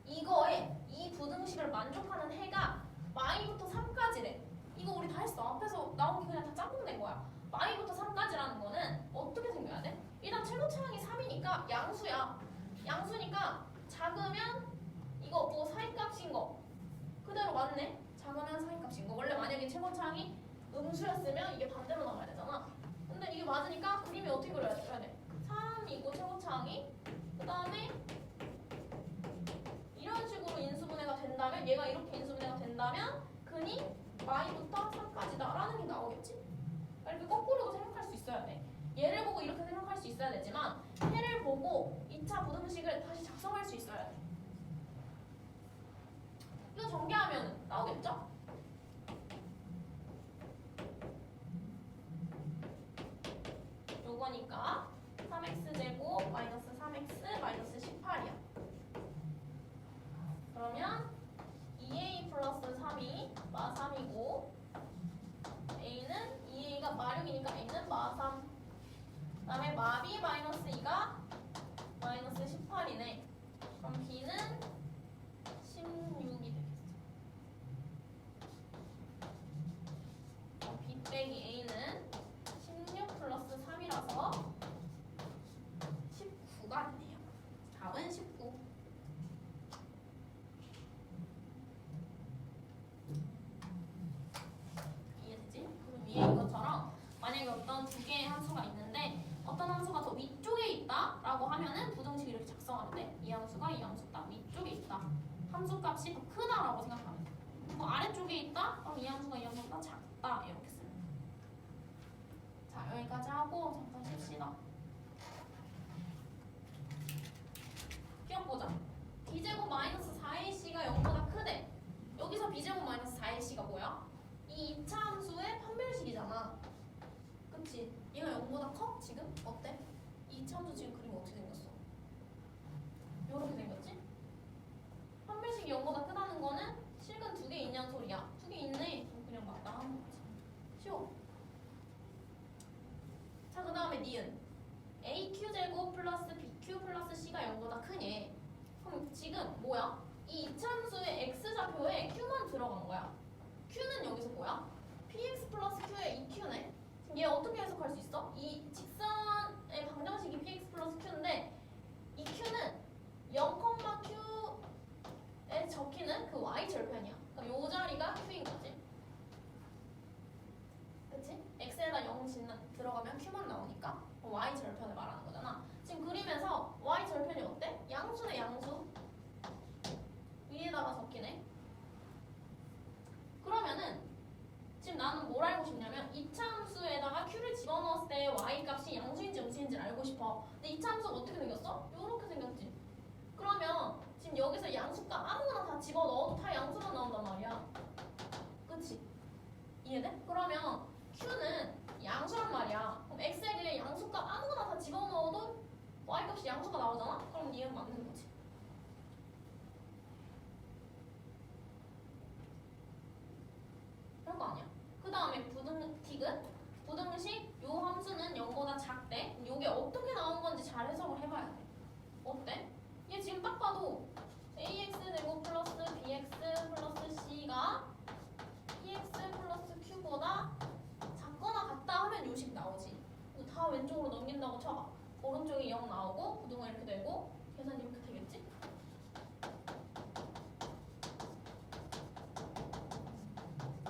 이거에 이 부등식을 만족하는 해가 마이부터 3까지래. 이거 우리 다 했어. 앞에서 나온 게 그냥 다 짬뽕된 거야. 마이부터 3까지라는 거는 어떻게 생겨야 돼? 일단 최고차항이 3이니까 양수야. 양수니까 작으면 이거 뭐 사이값인 거 그대로 맞네. 작으면 사이값인 거. 원래 만약에 최고차항이 음수였으면 이게 반대로 나와야 되잖아. 근데 이게 맞으니까 그림이 어떻게 그려야 돼? 3이고 최고차항이 그 다음에 이런 식으로 인수분해가 된다면 얘가 이렇게 인수분해가 된다면 근이 y부터 3까지다 라는 게 나오겠지? 이렇게 거꾸로도 생각할 수 있어야 돼. 얘를 보고 이렇게 생각할 수 있어야 되지만 얘를 보고 2차 부등식을 다시 작성할 수 있어야 돼. 이거 전개하면 나오겠죠? 요거니까 3x제곱 마이너스 3x 마이너스 18이야. 그러면 2a 플러스 3이 마3이고 a는 2a가 마6이니까 a는 마3. 그 다음에 마2 마이너스 2가 마이너스 18이네. 그럼 b는 16이 되겠어. 그럼 b 빼기 a는 16 플러스 3이라서 19가 아니에요. 답은 19. 이해되지? 그럼 위에 이것처럼 만약에 어떤 두 개의 함수가 있는데 어떤 함수가 더 위쪽에 있다라고 하면은 부등식 이렇게 작성하면 돼. 이 함수가 이 함수 딱 위쪽에 있다. 함수 값이 더 크다라고 생각하면 돼. 그리고 아래쪽에 있다? 그럼 이 함수가 이 함수보다 작다 이렇게 쓰면 돼. 자 여기까지 하고 잠깐 쉽시다. 기억 보자. b제곱 마이너스 4ac가 0보다 크대. 여기서 b제곱 마이너스 4ac가 뭐야? 이 2차 함수의 판별식이잖아. 그치? 얘가 0보다 커? 지금? 어때? 이 2차 함수 지금 그림 어떻게 생겼어? 요렇게 생겼지? 판별식이 0보다 크다는 거는 실근 2개 있냐는 소리야. 2개 있네. 그럼 그냥 맞다 하는 거지. 쉬워. 자, 그 다음에 니은. aq제곱 플러스 bq 플러스 c가 0보다 크니. 그럼 지금 뭐야? 이 2차 함수의 x좌표에 q만 들어간 거야. q는 여기서 뭐야? px 플러스 q의 2q네. 얘 어떻게 해석할 수 있어? 이 직선의 방정식이 px 플러스 q인데 이 q는 0,q에 적히는 그 y 절편이야. 그럼 요 자리가 q인 거지. 그치? x에다 0 들어가면 q만 나오니까 y 절편을 말하는 거잖아. 지금 그림에서 y 절편이 어때? 양수네 양수. 위에다가 적히네. 그러면은 지금 나는 뭘 알고 싶냐면 2차 함수에다가 q를 집어넣었을 때 y 값이 양수인지 음수인지를 알고 싶어. 근데 2차 함수가 어떻게 생겼어? 요렇게 생겼지. 그러면 지금 여기서 양수값 아무거나 다 집어넣어도 다 양수만 나온단 말이야. 그치? 이해돼? 그러면 q는 양수란 말이야. 그럼 x에 그냥 양수값 아무거나 다 집어넣어도 y 값이 양수가 나오잖아? 그럼 니은 맞는 거지. 별거 아니야. 그 다음에 부등식은? 부등식 요 함수는 0보다 작대. 요게 어떻게 나온 건지 잘 해석을 해봐야 돼. 어때? 얘 지금 딱 봐도 ax제곱 플러스 bx 플러스 c가 px 플러스 q보다 작거나 같다 하면 요식 나오지. 다 왼쪽으로 넘긴다고 쳐봐. 오른쪽이 0 나오고 부등호 이렇게 되고 계산이 이렇게 되겠지?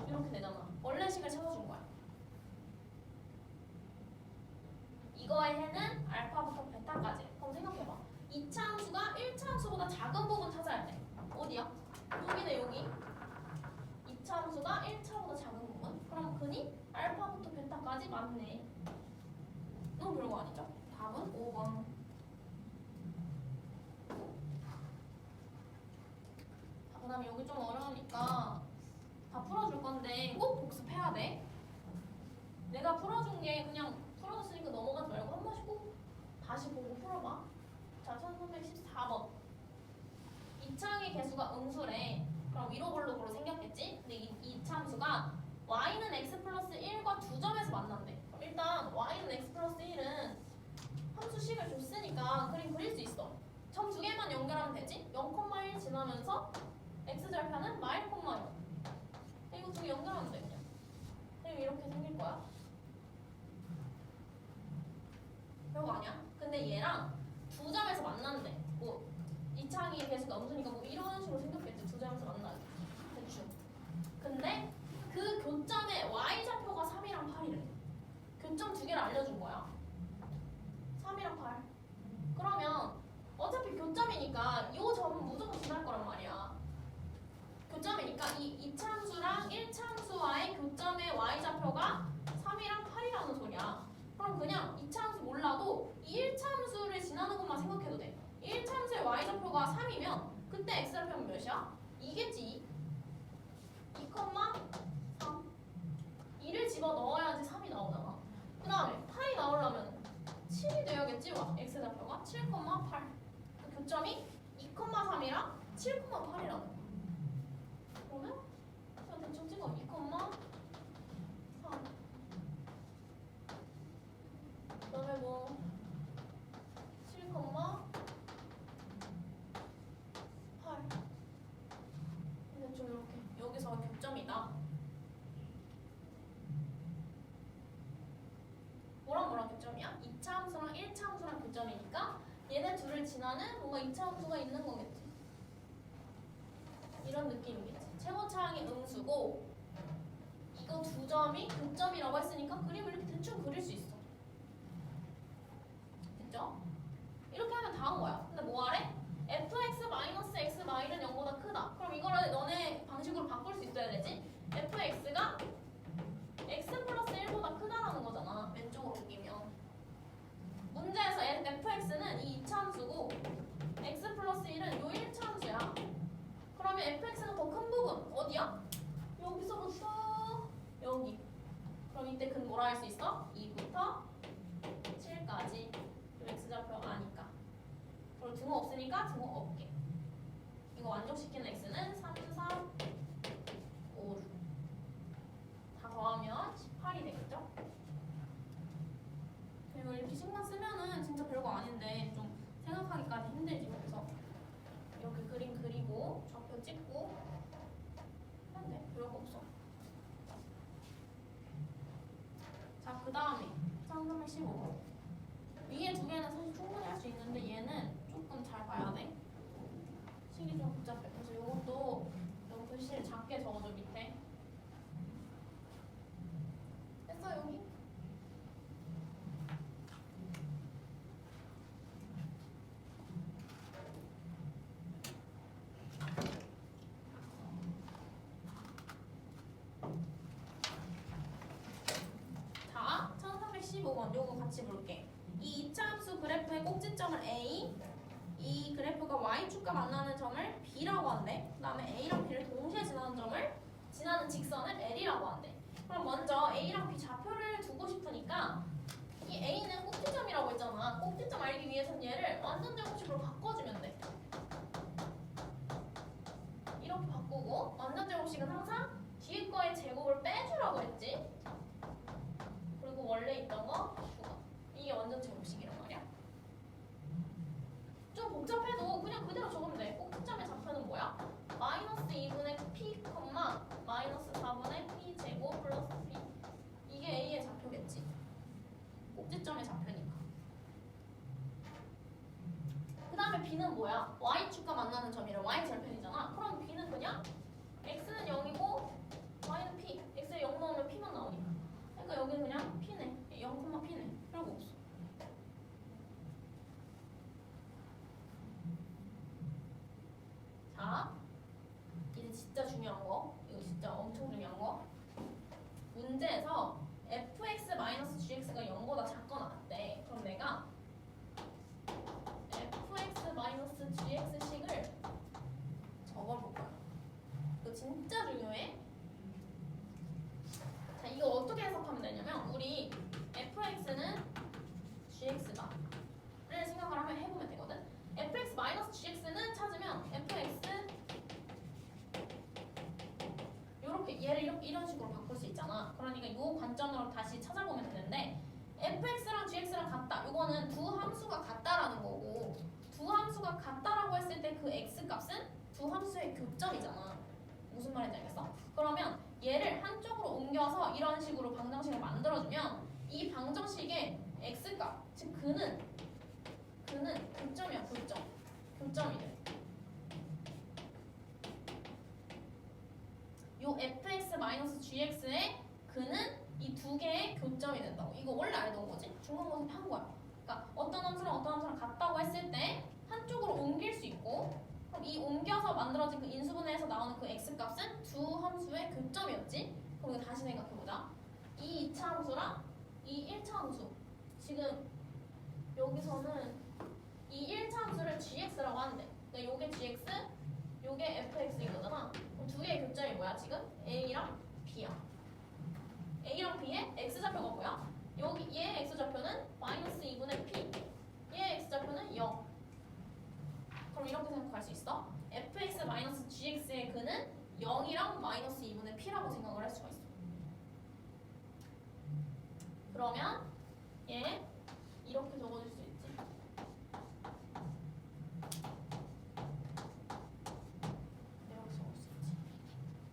이렇게 되잖아. 원래 식을 찾아준 거야. 이거의 해는 알파부터 베타까지. 그럼 생각해봐. 2차 함수가 1차 함수보다 작은 부분 찾아야 돼. 어디야? 여기네 여기. 2차 함수가 1차보다 작은 부분. 그럼 근이 알파부터 베타까지 맞네. 너무 별거 아니죠? 답은 5번. 자, 그 다음에 여기 좀 어려우니까 다 풀어줄 건데 꼭 복습해야 돼. 내가 풀어준 게 그냥 풀어줬으니까 넘어가지 말고 한 번씩 꼭 다시 보고 풀어봐. 자, 1314번. 2차항의 개수가 음수래. 그럼 위로 볼록으로 생겼겠지? 근데 이 2차 함수가 y는 x 플러스 1과 두 점에서 만난대. 그럼 일단 y는 x 플러스 1은 함수식을 줬으니까 그림 그릴 수 있어. 점 두 개만 연결하면 되지? 0,1 지나면서 x절편은 마일 콤마 0. 이거 두 개 연결하면 돼 그냥. 그럼 이렇게 생길 거야. 별거 아니야. 근데 얘랑 두 점에서 만난대. 뭐 2차항의 개수가 음수니까 뭐 이런 식으로 생겼겠지. 두 점에서 만나게. 대충. 근데 그 교점의 y좌표가 3이랑 8이래. 교점 두 개를 알려준 거야. 3이랑 8. 그러면 어차피 교점이니까 이 점은 무조건 지날 거란 말이야. 교점이니까 이 2차 함수랑 1차 함수와의 교점의 y좌표가 3이랑 8이라는 소리야. 그럼 그럼 그냥 2차 함수 몰라도 이 1차 함수를 지나는 것만 생각해도 돼. 1차 함수의 y좌표가 3이면 그때 x좌표는 몇이야? 2겠지. 2, 3. 2를 집어넣어야지 3이 나오잖아. 그 다음에 8이 나오려면 7이 되어야겠지? x좌표가 7,8. 그 교점이 2,3이랑 7,8이라는 거야. 그러면 그냥 대충 찍어. 2,3. 그 다음에 뭐 7,8. 대충 이렇게 여기서 교점이다. 뭐랑 교점이야? 2차 함수랑 1차 함수랑 교점이니까 얘네 둘을 지나는 뭔가 2차 함수가 있는 거겠지. 이런 느낌이겠지. 최고차항이 음수고 이거 두 점이 교점이라고 했으니까 그림을 이렇게 대충 그릴 수 있어. 됐죠? 이렇게 하면 다 한 거야. 근데 뭐 하래? fx-x y는 0보다 크다. 그럼 이거를 너네 방식으로 바꿀 수 있어야 되지? fx가 x 플러스 1보다 크다라는 거잖아. 왼쪽으로 옮기면. 문제에서 fx는 이 2차 함수고 x 플러스 1은 요 1차 함수야. 그러면 fx는 더 큰 부분 어디야? 여기서부터 여기. 그럼 이때 근 뭐라 할 수 있어? 2부터 7까지. x좌표 아니까. 그리고 등호 없으니까 등호 없게. 이거 완족시키는 x는 3, 3, 5, 6. 다 더하면 18이 되겠죠? 그리고 이렇게 식만 쓰면은 진짜 별거 아닌데 좀 생각하기까지 힘들지. 그래서 이렇게 그림 그리고 좌표 찍고 하면 돼. 별거 없어. 자, 그 다음에 1315. 위에 두 개는 사실 충분히 할 수 있는데 얘는 조금 잘 봐야 돼. 식이 좀 복잡해. 그래서 이것도 좀 글씨를 작게 적어줘. 밑에 됐어. 여기 자, 1315번 요거 같이 볼게. 이 2차 함수 그래프의 꼭지점을 A, 이 그래프가 y축과 만나는 점을 B라고 한대. 그 다음에 A랑 B를 동시에 지나는 점을 지나는 직선을 L이라고 한대. 그럼 먼저 A랑 B 좌표를 두고 싶으니까 이 A는 꼭지점이라고 했잖아. 꼭지점 알기 위해서는 얘를 완전 제곱식으로 바꿔주면 돼. 이렇게 바꾸고 완전 제곱식은 항상 뒤에 거의 제곱을 빼주라고 했지. 그리고 원래 있던 거 주고. 이게 완전 제곱식이란 말이야. 좀 복잡해도 그냥 그대로 적으면 돼. 꼭지점의 좌표는 뭐야? 마이너스 2분의 p, 마이너스 4분의 p 제곱 플러스 p. 이게 A의 좌표겠지. 꼭지점의 좌표니까. 그 다음에 B는 뭐야? Y축과 만나는 점이라 Y절편이잖아. 그럼 B는 그냥 X는 0이고 Y는 P. X에 0 넣으면 P만 나오니까. 그러니까 여기는 그냥 P네. 0, P네. 별거 없어. 자, 이제 진짜 중요한 거. 이거 진짜 엄청 중요한 거. 문제에서 fx-gx가 0보다 작거나 같대. 그럼 내가 fx-gx식을 적어볼 거야. 이거 진짜 중요해. 자, 이거 어떻게 해석하면 되냐면 우리 fx는 gx다 를 생각을 하면 해보면 되거든. fx-gx는 찾으면 fx 요렇게 얘를 이런 식으로 바꿀 수 있잖아. 그러니까 이 관점으로 다시 찾아보면 되는데 fx랑 gx랑 같다. 이거는 두 함수가 같다라는 거고 두 함수가 같다라고 했을 때 그 x값은 두 함수의 교점이잖아. 무슨 말인지 알겠어? 그러면 얘를 한쪽으로 옮겨서 이런 식으로 방정식을 만들어주면 이 방정식의 x값, 즉 그는 교점이야. 교점이 돼. 요 fx-gx의 그는 이 두 개의 교점이 된다고. 이거 원래 알던 거지? 중간고사 한 거야. 그러니까 어떤 함수랑 같다고 했을 때 한쪽으로 옮길 수 있고, 그럼 이 옮겨서 만들어진 그 인수분해에서 나오는 그 x값은 두 함수의 교점이었지? 그럼 이거 다시 생각해보자. 이 2차 함수랑 이 1차 함수 지금 여기서는 이 1차 함수를 gx라고 하는데 그러니까 요게 gx, 요게 fx 이거잖아. 그럼 두 개의 교점이 뭐야 지금? a랑 b야. a랑 b의 x좌표가 뭐야? 여기 얘 x좌표는 마이너스 2분의 p, 얘 x좌표는 0. 그럼 이렇게 생각할 수 있어. fx 마이너스 gx의 근은 0이랑 마이너스 2분의 p라고 생각을 할 수가 있어. 그러면 얘 이렇게 적어줄 수 있지. 이렇게 적을 수 있지.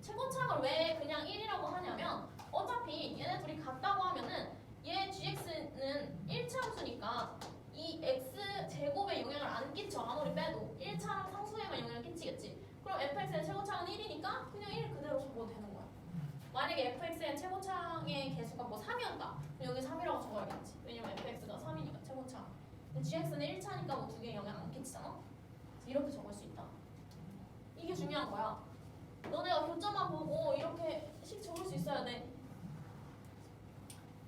최고차항을 왜 그냥 1이라고 하냐면 어차피 얘네 둘이 같다고 하면은 얘 gx는 1차 함수니까 이 x 제곱에 영향을 안 끼쳐. 아무리 빼도 1차랑 상수에만 영향을 끼치겠지. 그럼 fx의 최고차항은 1이니까 그냥 1 그대로 적어도 되는 거야. 만약에 fx의 최고차항의 개수가 뭐 3이었다. 그럼 여기 3이라고 적어야겠지. 왜냐면 fx가 3이니까 최고차항. 근데 gx는 1차니까 뭐 두 개의 영향 안 끼치잖아. 이렇게 적을 수 있다. 이게 중요한 거야. 너네가 교점만 보고 이렇게 식 적을 수 있어야 돼.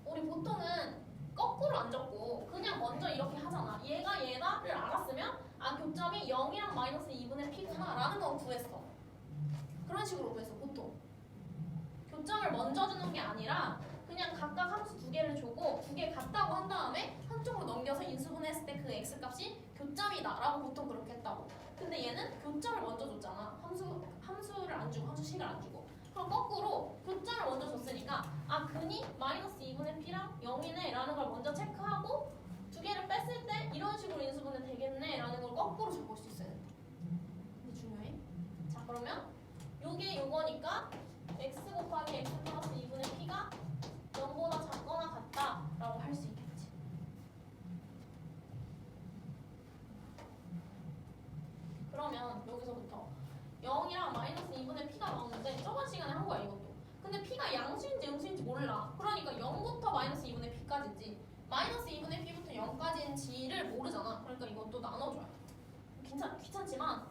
우리 보통은 거꾸로 안 적고 그냥 먼저 이렇게 하잖아. 얘가 얘다를 알았으면 아 교점이 0이랑 마이너스 2분의 p구나 라는 건 구했어. 그런 식으로 구했어 보통. 교점을 먼저 주는 게 아니라 그냥 각각 함수 두 개를 주고 두 개 같다고 한 다음에 한쪽으로 넘겨서 인수분해했을 때 그 x값이 교점이다 라고 보통 그렇게 했다고. 근데 얘는 교점을 먼저 줬잖아. 함수를 안 주고 함수식을 안 주고. 그럼 거꾸로 교점을 먼저 줬으니까 아 근이 마이너스 2분의 p랑 0이네 라는 걸 먼저 체크하고 두 개를 뺐을 때 이런 식으로 인수분해 되겠네 라는 걸 거꾸로 적을 수 있어야 된다. 이게 중요해. 자 그러면 요게 요거니까 x 곱하기 x 플러스 2분의 p가 0보다 작거나 같다 라고 할 수 있겠지. 그러면 여기서부터 0이랑 마이너스 2분의 p가 나오는데 저번 시간에 한 거야 이것도. 근데 p가 양수인지 음수인지 몰라. 그러니까 0부터 마이너스 2분의 p까지인지 마이너스 2분의 p부터 0까지인지를 모르잖아. 그러니까 이것도 나눠줘야 돼. 귀찮지만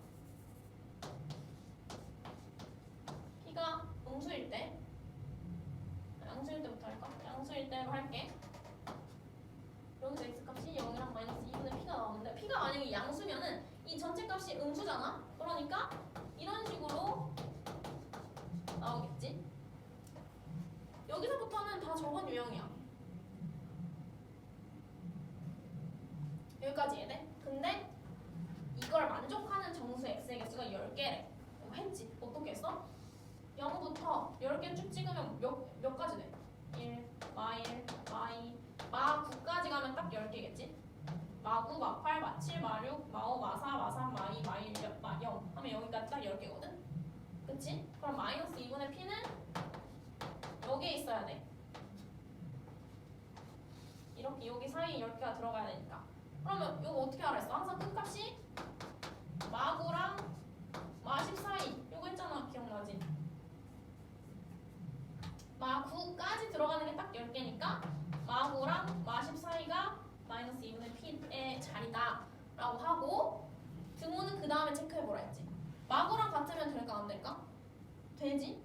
p가 음수일 때 양수일 때부터 할까? 양수일 때로 할게. 여기서 x값이 0이랑 마이너스 2분의 p가 나오는데 p가 만약에 양수면은 이 전체 값이 음수잖아. 그러니까 이런 식으로 나오겠지. 여기서부터는 다 저번 유형이야. 여기까지 이해돼? 근데 이걸 만족하는 정수 x의 개수가 10개래. 했지? 어떻게 했어? 0부터 10개 쭉 찍으면 몇 가지 돼? 1, 마 1, 마 2, 마 9까지 가면 딱 10개겠지? 마 9, 마 8, 마 7, 마 6, 마 5, 마 4, 마 3, 마 2, 마 1, 마 0 하면 여기까지 딱 10개거든? 그치? 그럼 마이너스 2분의 p는 여기에 있어야 돼. 이렇게 여기 사이에 10개가 들어가야 되니까. 그러면 이거 어떻게 알았어? 항상 끝값이 마 9랑 마 10 사이 이거 했잖아. 기억나지? 마 9까지 들어가는 게 딱 10개니까 마 9랑 마 10 사이가 마이너스 2분의 p의 자리다 라고 하고 등호는 그 다음에 체크해보라 했지. 마 9랑 같으면 될까 안 될까? 되지?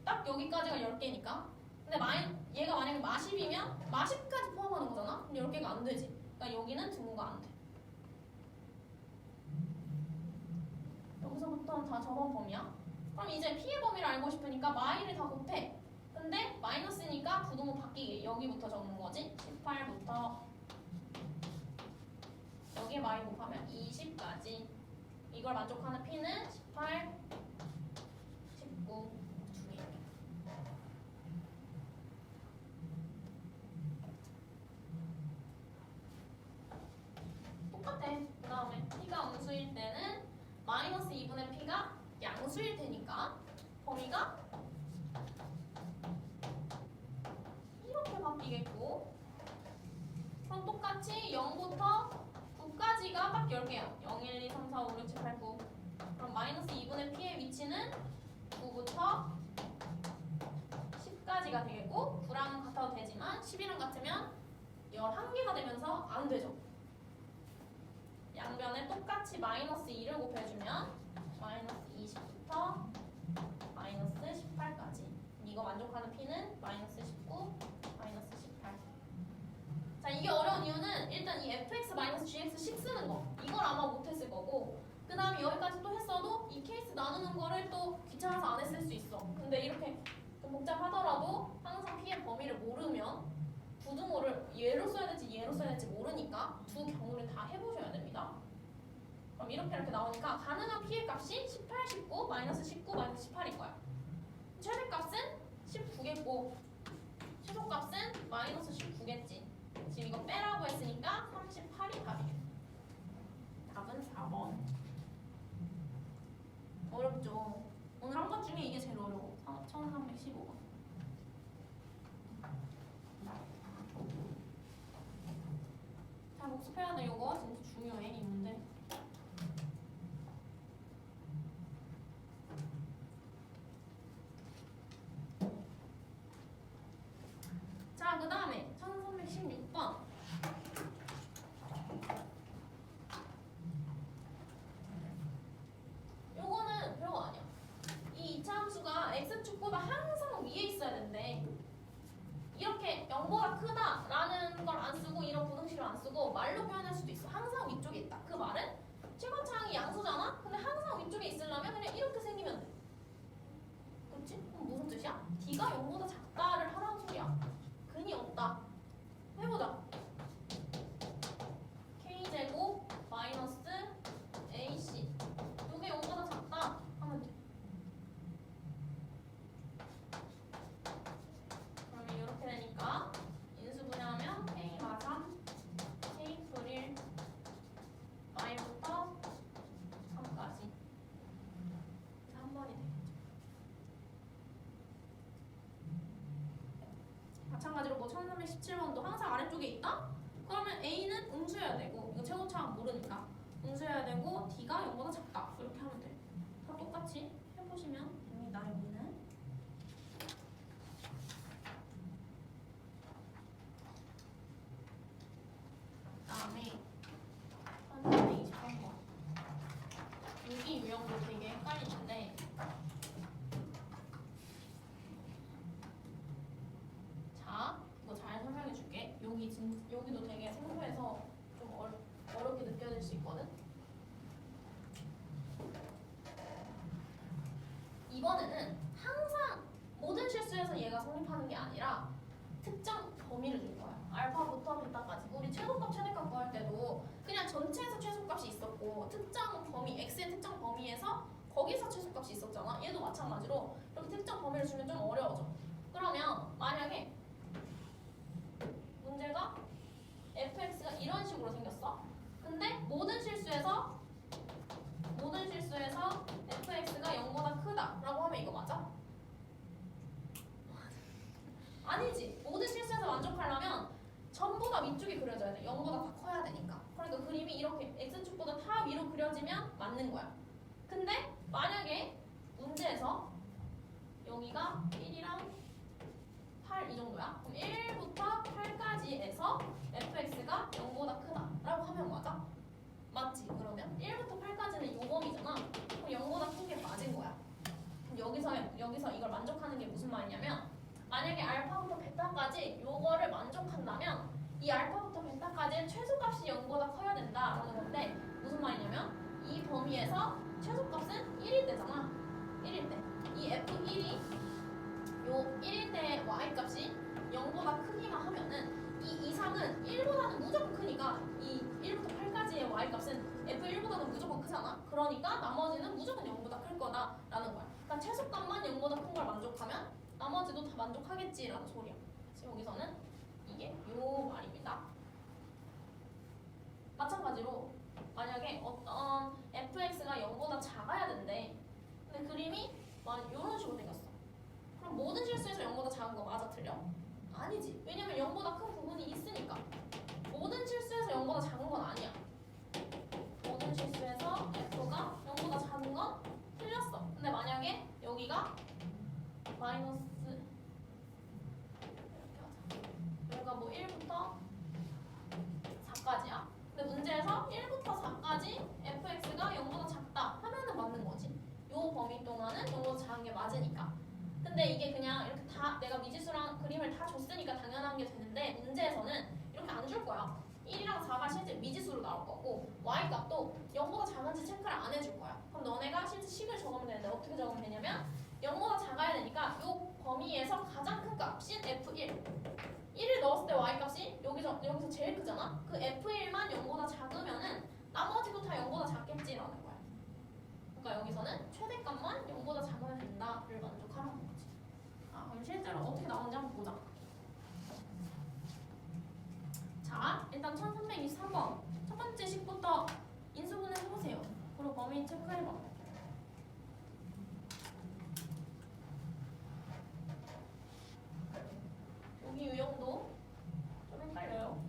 딱 여기까지가 10개니까. 근데 얘가 만약에 마 10이면 마 10까지 포함하는 거잖아? 그럼 10개가 안 되지. 그러니까 여기는 등호가 안 돼. 여기서부터는 다 저번 범위야. 그럼 이제 p의 범위를 알고 싶으니까 마이를 다 곱해. 근데 마이너스니까 부등호 바뀌게 여기부터 적는 거지. 18부터 여기에 마이 곱하면 20까지. 이걸 만족하는 p는 18, 19 두 개. 똑같아. 그 다음에 p가 음수일 때는 마이너스 2분의 p가 양수일 테니까 범위가 이렇게 바뀌겠고, 그럼 똑같이 0부터 9까지가 딱 10개야. 0, 1, 2, 3, 4, 5, 6, 7, 8, 9. 그럼 마이너스 2분의 p의 위치는 9부터 10까지가 되겠고, 9랑 같아도 되지만 10이랑 같으면 11개가 되면서 안 되죠. 양변에 똑같이 마이너스 2를 곱해주면 마이너스 20부터 마이너스 18까지. 이거 만족하는 p는 마이너스 19, 마이너스 18. 자, 이게 어려운 이유는 일단 이 fx-gx 쓰는 거 이걸 아마 못했을 거고, 그 다음에 여기까지 또 했어도 이 케이스 나누는 거를 또 귀찮아서 안 했을 수 있어. 근데 이렇게 좀 복잡하더라도 항상 P의 범위를 모르면 부등호를 얘로 써야 될지 얘로 써야 될지 모르니까 두 경우를 다 해보셔야 됩니다. 그럼 이렇게 나오니까 가능한 P의 값이 18, 19, 마이너스 19, 마이너스 18일 거야. 최대값은 19겠고 최소값은 마이너스 19겠지. 지금 이거 빼라고 했으니까 38이 답이에요. 답은 4번. 어렵죠? 오늘 한 것 중에 이게 제일 어려워. 1315번. 잘 복습해야 돼. 이거 진짜 중요해, 이 문제. 자, 그 다음에 1316번. 요거는 별거 아니야. 이 이차 함수가 x축보다 항상 위에 있어야 되는데 이렇게 0보다 크다라는 걸 안 쓰고 이런 부등식을 안 쓰고 말로 표현할 수도 있어. 항상 위쪽에 있다. 그 말은 최고차항이 양수잖아? 근데 항상 위쪽에 있으려면 그냥 이렇게 생기면 돼. 그렇지? 그럼 무슨 뜻이야? D가 0보다 작다를 하라는 소리야. 근이 없다. 해보자. K제곱 마이너스 AC 이게 0보다 작다 하면 돼. 그러면 이렇게 되니까 인수분해하면 K가 3, K플 1, Y부터 3까지 3번이 되겠죠. 마찬가지로 뭐 1317번도 항상 아래쪽에 있다? 그러면 A는 음수여야 되고 이거 최고차항 모르니까 음수여야 되고 D가 0보다 작다 이렇게 하면 돼. 다 똑같이 해보시면 됩니다. 여기는 다음에 1323번 여기 유형도 되게 헷갈리는데 자, 이거 잘 설명해 줄게. 여기도 되게 생소해서 좀 어렵게 느껴질 수 있거든. 이번에는 항상 모든 실수에서 얘가 성립하는 게 아니라 특정 범위를 줄 거야. 알파부터 베타까지. 우리 최소값 최대값 구할 때도 그냥 전체에서 최소값이 있었고 특정 범위, x의 특정 범위에서 거기서 최소값이 있었잖아. 얘도 마찬가지로 이렇게 특정 범위를 주면 좀 어려워져. 그러면 만약에 문제가 fx가 이런 식으로 생겼어. 근데 모든 실수에서 fx가 0보다 크다라고 하면 이거 맞아? 아니지. 모든 실수에서 만족하려면 전부 다 위쪽이 그려져야 돼. 0보다 다 커야 되니까. 그러니까 그림이 이렇게 x축보다 다 위로 그려지면 맞는 거야. 근데 만약에 문제에서 여기가 1이랑 8 이 정도야. 그럼 1부터 8까지에서 fx가 0보다 크다라고 하면 맞아? 맞지? 그러면 1부터 8까지는 요 범위잖아. 그럼 0보다 큰 게 맞은 거야. 그럼 여기서 이걸 만족하는 게 무슨 말이냐면 만약에 알파부터 베타까지 요거를 만족한다면 이 알파부터 베타까지의 최소값이 0보다 커야 된다라는 건데 무슨 말이냐면 이 범위에서 최소값은 1일 때잖아. 1일 때. 이 f1이 요 1일 때 y값이 0보다 크기만 하면은 이 이상은 1보다는 무조건 크니까 이 1부터 8까지의 y값은 f1보다는 무조건 크잖아. 그러니까 나머지는 무조건 0보다 클 거다라는 거야. 그러니까 최소값만 0보다 큰 걸 만족하면 나머지도 다 만족하겠지라는 소리야. 그래서 여기서는 이게 요 말입니다. 마찬가지로 만약에 어떤 fx가 0보다 작아야 된대. 근데 그림이 막 이런 식으로 생겼어. 그럼 모든 실수에서 0보다 작은 거 맞아 틀려? 아니지. 왜냐면 0보다 큰 부분이 있으니까. 모든 실수에서 0보다 작은 건 아니야. 모든 실수에서 f가 0보다 작은 건 틀렸어. 근데 만약에 여기가 마이너스 여기가 뭐 1부터 4까지야. 근데 문제에서 1부터 4까지 fx가 0보다 작다 하면은 맞는 거지. 요 범위 동안은 0보다 작은 게 맞으니까. 근데 이게 그냥 이렇게 다 내가 미지수랑 그림을 다 줬으니까 당연한 게 되는데 문제에서는 이렇게 안 줄 거야. 1이랑 4가 실제 미지수로 나올 거고 y값도 0보다 작은지 체크를 안 해줄 거야. 그럼 너네가 실제 식을 적으면 되는데 어떻게 적으면 되냐면 0보다 작아야 되니까 이 범위에서 가장 큰 값인 F1 1을 넣었을 때 y값이 여기서 제일 크잖아? 그 F1만 0보다 작으면은 나머지도 다 0보다 작겠지라는 거야. 그러니까 여기서는 최대값만 0보다 작으면 된다를 만족하라는 거지. 아, 그럼 실제로 어떻게 나오는지 한번 보자. 자, 일단 1323번 첫 번째 식부터 인수분해 해보세요. 그리고 범위 체크해봐. 여기 유형도 좀 헷갈려요.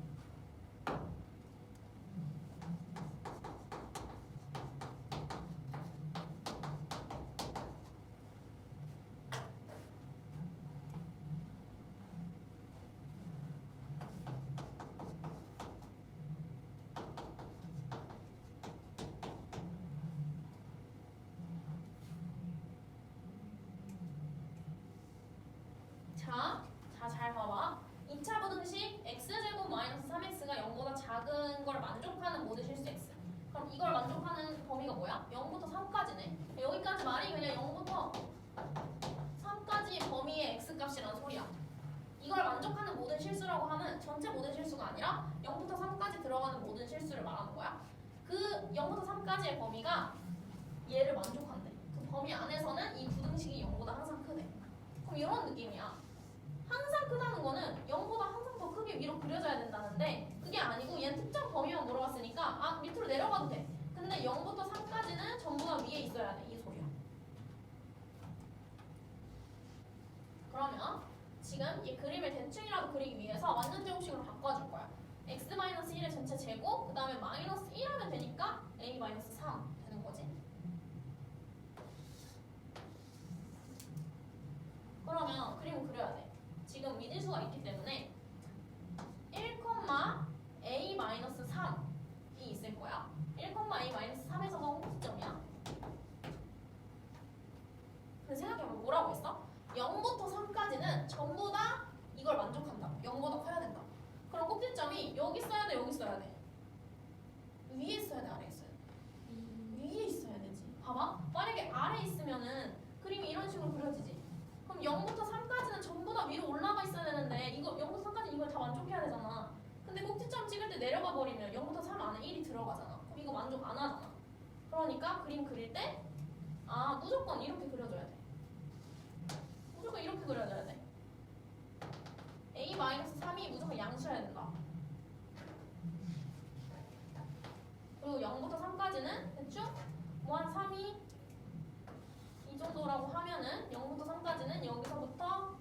자, 잘 봐봐. 2차 부등식 x제곱 마이너스 3x가 0보다 작은 걸 만족하는 모든 실수 x. 그럼 이걸 만족하는 범위가 뭐야? 0부터 3까지네. 여기까지 말이 그냥 0부터 3까지 범위의 x값이라는 소리야. 이걸 만족하는 모든 실수라고 하면 전체 모든 실수가 아니라 0부터 3까지 들어가는 모든 실수를 말하는 거야. 그 0부터 3까지의 범위가 얘를 만족한대. 그 범위 안에서는 이 부등식이 0보다 항상 크대. 그럼 이런 느낌이야. 항상 크다는 거는 0보다 항상 더 크게 위로 그려져야 된다는데 그게 아니고 얘는 특정 범위만 물어봤으니까 아 밑으로 내려가도 돼. 근데 0부터 3까지는 전부 다 위에 있어야 돼. 이 소리야. 그러면 지금 이 그림을 대충이라도 그리기 위해서 완전 제곱식으로 바꿔줄 거야. x-1의 전체 제곱 그 다음에 마이너스 1 하면 되니까 a-3 되는 거지. 그러면 그림을 그려야 돼. 지금 미지수가 있기 때문에 1,a-3이 있을 거야. 1,a-3에서가 꼭지점이야. 근데 생각해보면 뭐라고 했어? 0부터 3까지는 전부 다 이걸 만족한다. 0보다 커야 된다. 그럼 꼭지점이 여기 써야 돼, 여기 써야 돼? 위에 써야 돼, 아래에 써야 돼? 위에 있어야 되지. 봐봐. 만약에 아래에 있으면은 그림이 이런 식으로 그려지지. 그럼 0부터 3까지는 전부 다 위로 올라가 있어야 되는데 이거 0부터 3까지 이걸 다 만족해야 되잖아. 근데 꼭지점 찍을 때 내려가 버리면 0부터 3 안에 1이 들어가잖아. 그럼 이거 만족 안 하잖아. 그러니까 그림 그릴 때 아 무조건 이렇게 그려줘야 돼. 무조건 이렇게 그려줘야 돼. a-3이 무조건 양수여야 된다. 그리고 0부터 3까지는 대충 뭐 한 3이 이 정도라고 하면은 0부터 3까지는 여기서부터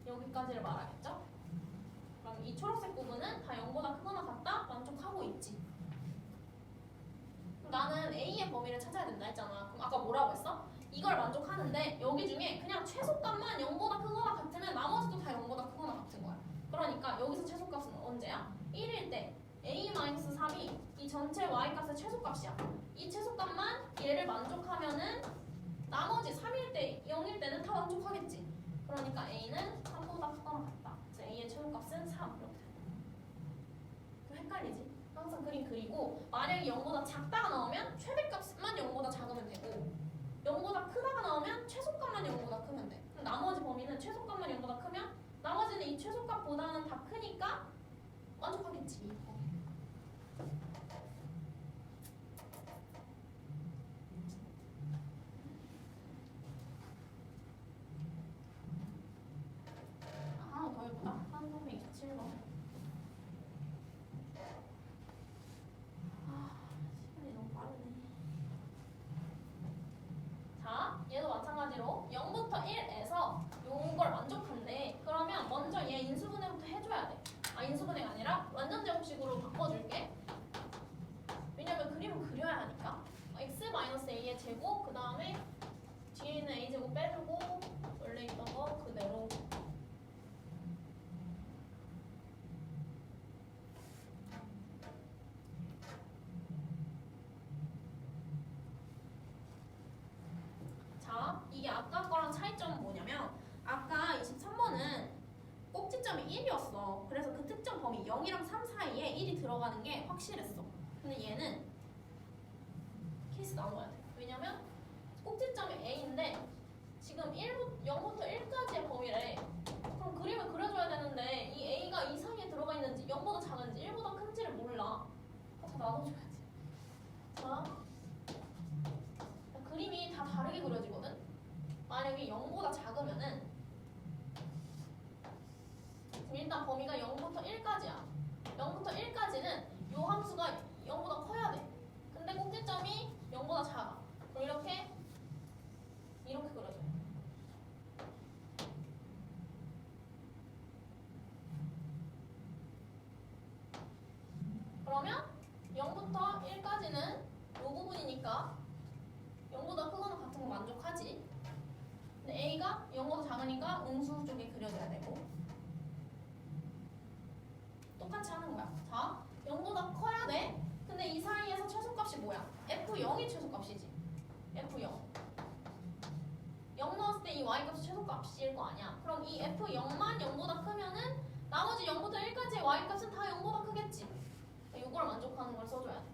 여기까지를 말하겠죠? 그럼 이 초록색 부분은 다 0보다 크거나 같다? 만족하고 있지. 나는 A의 범위를 찾아야 된다 했잖아. 그럼 아까 뭐라고 했어? 이걸 만족하는데 여기 중에 그냥 최소값만 0보다 크거나 같으면 나머지도 다 0보다 크거나 같은 거야. 그러니까 여기서 최소값은 언제야? 1일 때 A-3이 이 전체 Y값의 최소값이야. 이 최소값만 얘를 만족하면은 나머지 3일 때, 0일 때는 다 만족하겠지. 그러니까 A는 3보다 크거나 같다. 그래서 A의 최소값은 3 이렇게 돼. 좀 헷갈리지? 항상 그림 그리고 만약에 0보다 작다가 나오면 최대값만 0보다 작으면 되고 0보다 크다가 나오면 최소값만 0보다 크면 돼. 그럼 나머지 범위는 최소값만 0보다 크면 나머지는 이 최소값보다는 다 크니까 만족하겠지. 하나 더 해보자. 1327번. 시간이 너무 빠르네. 자, 얘도 마찬가지로 0부터 1에서 요걸 만족한대. 그러면 먼저 얘 인수분해부터 해줘야 돼. 아, 인수분해가 아니라 완전 제곱식으로 바꿔줄게. 왜냐면 그림을 그려야 하니까. x-a의 제곱, 그 다음에 뒤에 있는 a제곱 빼주고 원래 있던 거 그대로. 자, 이게 아까 거랑 차이점은 뭐냐면 아까 23번은 꼭지점이 1이었어. 그래서 그 특정 범위 0 0이랑 3 사이에 1이 들어가는 게 확실했어. 근데 얘는 케이스 나눠야 돼. 왜냐면 꼭지점이 A인데 지금 0부터 1까지의 범위래. 그럼 그림을 그려줘야 되는데 이 A가 이 사이에 들어가 있는지 0보다 작은지 1보다 큰지를 몰라. 다 나눠줘야지. 자, 그림이 다 다르게 그려지거든. 만약에 0보다 작으면은 일단 범위가 0부터 1까지야. 0부터 1까지는 이 함수가 0보다 커야 돼. 근데 꼭지점이 0보다 작아. 그럼 이렇게 그려줘요. 그러면 0부터 1까지는 이 부분이니까 0보다 크거나 같은 거 만족하지. 근데 A가 0보다 작으니까 음수 쪽에 그려줘야 되고 똑같이 하는 거야. 자, 0보다 커야 돼. 근데 이 사이에서 최소값이 뭐야? F0이 최소값이지. F0. 0 넣었을 때 이 y값이 최소값일 거 아니야. 그럼 이 F0만 0보다 크면은 나머지 0부터 1까지의 y값은 다 0보다 크겠지. 이걸 만족하는 걸 써줘야 돼.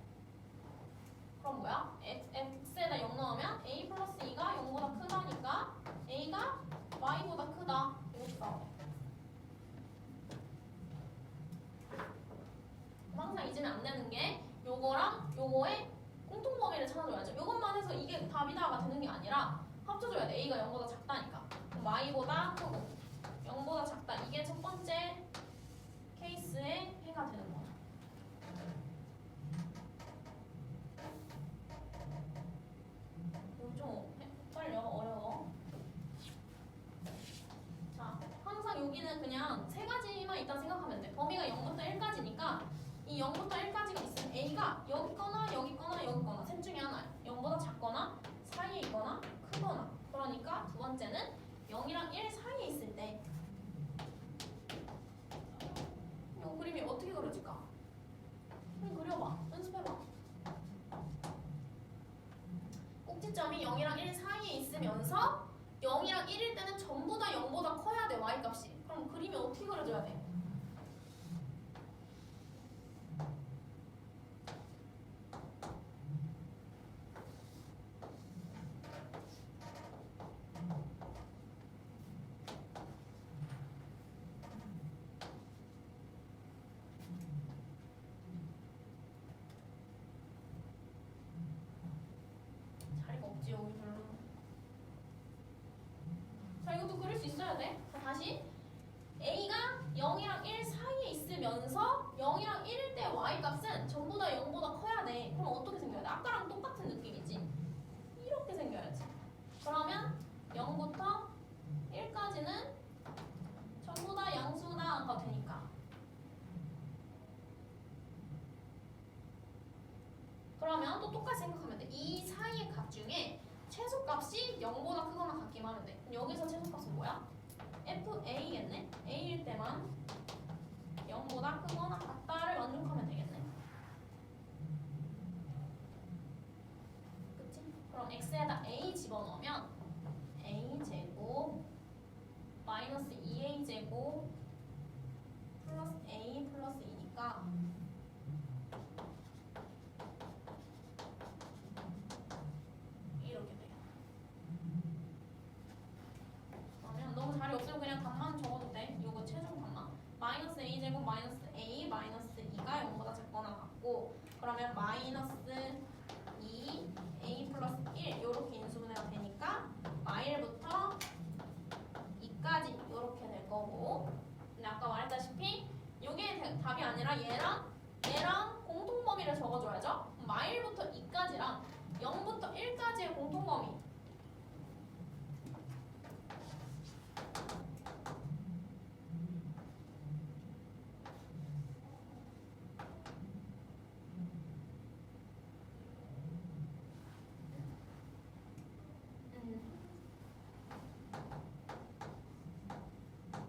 그럼 뭐야? x에다 0 넣으면 a 플러스 2가 0보다 크다니까 a가 y보다 크다. 이렇게 나와. 항상 잊으면 안 되는 게 요거랑 요거의 공통범위를 찾아줘야죠. 요것만 해서 이게 답이다가 되는 게 아니라 합쳐줘야 돼. a가 0보다 작다니까. 그럼 y보다 크고 0보다 작다. 이게 첫 번째 케이스의 해가 되는 거야. 좀 헷갈려. 어려워. 자, 항상 여기는 그냥 세 가지만 일단 생각하면 돼. 범위가 0부터 1까지니까 이 0부터 1까지가 있으면 A가 여기 거나 여기 거나 여기 거나 셋 중에 하나야. 0보다 작거나 사이에 있거나 크거나. 그러니까 두 번째는 0이랑 1 사이에 있을 때 이 그림이 어떻게 그려질까? 그럼 그려봐. 연습해봐. 꼭지점이 0이랑 1 사이에 있으면서 0이랑 1일 때는 전부 다 0보다 커야 돼. y값이. 그럼 그림이 어떻게 그려져야 돼? 자리가 없지 여기 별로. 자, 이것도 그릴 수 있어야 돼. 자, 다시 A가 0이랑 1 사이에 있으면서 0이랑 1일 때 y값은 전부 다 0보다 커야 돼. 그럼 어떻게 생겨야 돼? 아까랑 똑같은 느낌이지. 이렇게 생겨야지. 그러면 0부터 1까지는 전부 다 양수다가 되니까. 그러면 또 똑같이 생각하면 돼. 이 사이의 값 중에 최소값이 0보다 크거나 같기만 하면 돼. 그럼 여기서 최소값은 뭐야? FA겠네? A일 때만 0보다 크거나 같다를 만족하면 되겠네. 그치? 그럼 x에다 a 집어넣으면 a제곱 마이너스 2a제곱 플러스 a 플러스 2니까 이렇게 돼요. 그러면 너무 자리 없으면 그냥 답만 적어도 돼. 이거 최종 답만. 마이너스 a제곱 마이너스 a 마이너스 2가 0보다 작거나 같고 그러면 마이너스 2 a 플러스 1 이렇게 인수분해가 되니까 마일부터 2까지 이렇게 될 거고 근데 아까 말했다시피 이게 답이 아니라 얘랑 공통범위를 적어줘야죠. 마일부터 2까지랑 0부터 1까지의 공통범위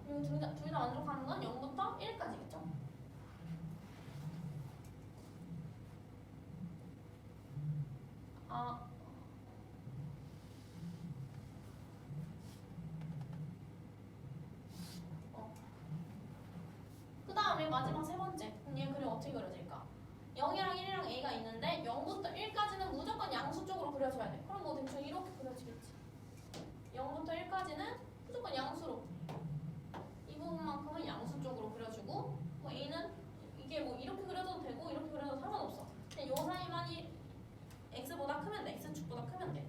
둘 다 만족하는 건 0부터 1까지겠죠? 그 다음에 마지막 세 번째 어떻게 그려질까? 0이랑 1이랑 a가 있는데 0부터 1까지는 무조건 양수 쪽으로 그려줘야 돼. 그럼 뭐 대충 이렇게 그려지겠지. 0부터 1까지는 무조건 양수로. 이 부분만큼은 양수 쪽으로 그려주고 뭐 a는 이게 뭐 이렇게 그려도 되고 이렇게 그려도 상관없어. 그냥 요 사이만이 x보다 크면 돼. x축보다 크면 돼.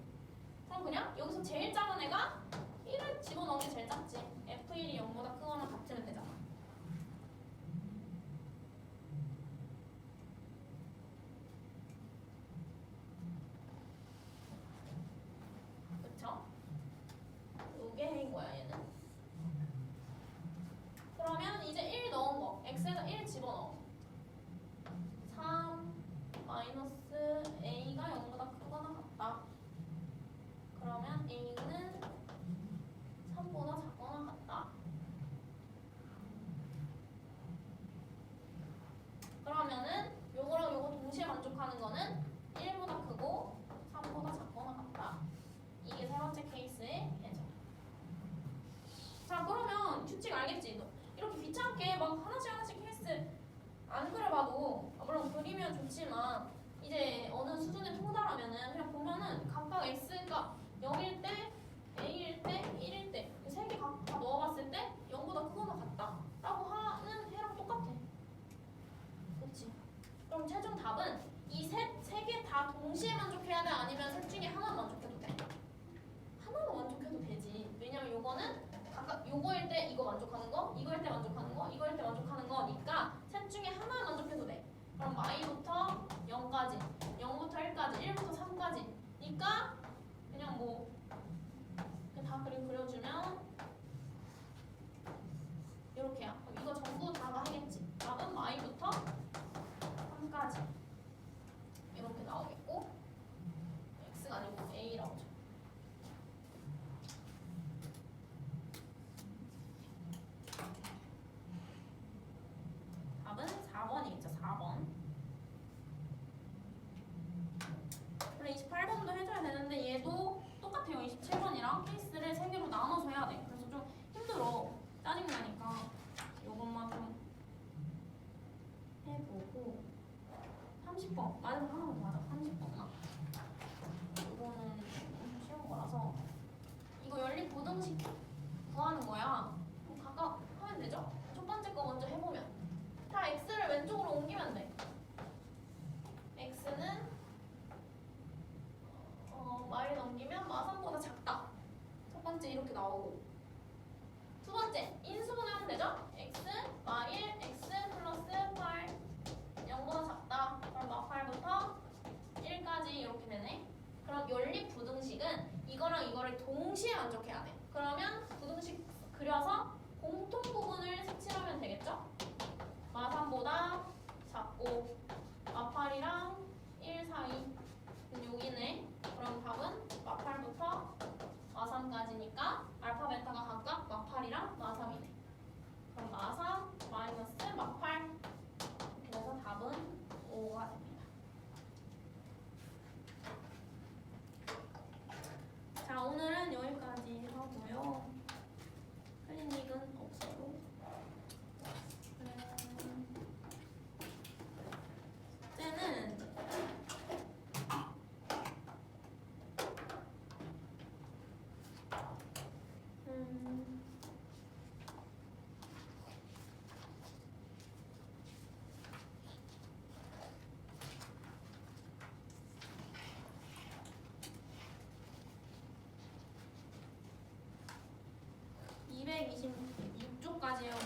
그럼 그냥 여기서 제일 작은 애가 1을 집어넣은 게 제일 작지. f1이 0보다 크거나 같으면 되잖아. 그쵸? 요게 해인 거야 얘는. 그러면 이제 1 넣은 거 x에다 1 집어넣어. 3 마이너스 a가 0보다 크거나 같다. 그러면 a는 3보다 작거나 같다. 그러면은 요거랑 요거 동시에 만족하는 거는 1보다 크고 3보다 작거나 같다. 이게 세 번째 케이스의 해석. 자, 그러면 규칙 알겠지? 너 이렇게 귀찮게 막 하나씩 케이스 안 그려봐도 물론 그리면 좋지만 이제 어느 수준에 통달하면은 그냥 보면은 각각 x가 0일 때, a일 때, 1일 때 이 세 개 각 다 넣어봤을 때 0보다 크거나 같다 라고 하는 해랑 똑같아. 그렇지? 그럼 최종 답은 이 세 개 다 동시에 만족해야 돼? 아니면 셋 중에 하나 만족해도 돼? 하나로 만족해도 되지. 왜냐면 요거는 각각 요거일 때 이거 만족하는 거, 이거일 때 만족하는 거, 이거일 때 만족하는 거니까 셋 중에 하나 만족해도 돼. 그럼 y부터 0까지, 0부터 1까지, 1부터 3까지니까 그냥 뭐 다 그려주면 이렇게야. 이거 전부 다가 하겠지. 답은 y부터 3까지 이렇게 나오겠고 x가 아니고 a라고 쳐. 답은 4번이겠죠. 4번. 원래 28번도 해줘야 되는데 얘도 똑같아요. 27번이랑 케이스를 3개로 나눠서 해야 돼. 그래서 좀 힘들어. 짜증나니까 요것만 좀 해보고 30번 마지막 하나만 더 하자. 30번만. 이거는 좀 쉬운 거라서 이거 연립 부등식 구하는 거야. 그럼 각각 하면 되죠? 첫 번째 거 먼저 해보면 다 x를 왼쪽으로 옮기면 돼. x는 y를 넘기면 마3보다 작다. 첫 번째 이렇게 나오고 두 번째 인수분해하면 되죠? x 마1 x 플러스 8 0보다 작다. 그럼 마8부터 1까지 이렇게 되네. 그럼 연립 부등식은 이거랑 이거를 동시에 만족해야 돼. 그러면 부등식 그려서 공통 부분을 색칠하면 되겠죠? 마3보다 작고 마8이랑 1 사이 여기네. 그럼 답은 마8부터 마3까지니까 알파 베타가 각각 마8이랑 마3이네. 그럼 마3 마이너스 마8 이렇게 돼서 답은 5가 됩니다. 자, 오늘은 여기까지 하고요. 클리닉은 없어요. 숙제는 226쪽까지 여기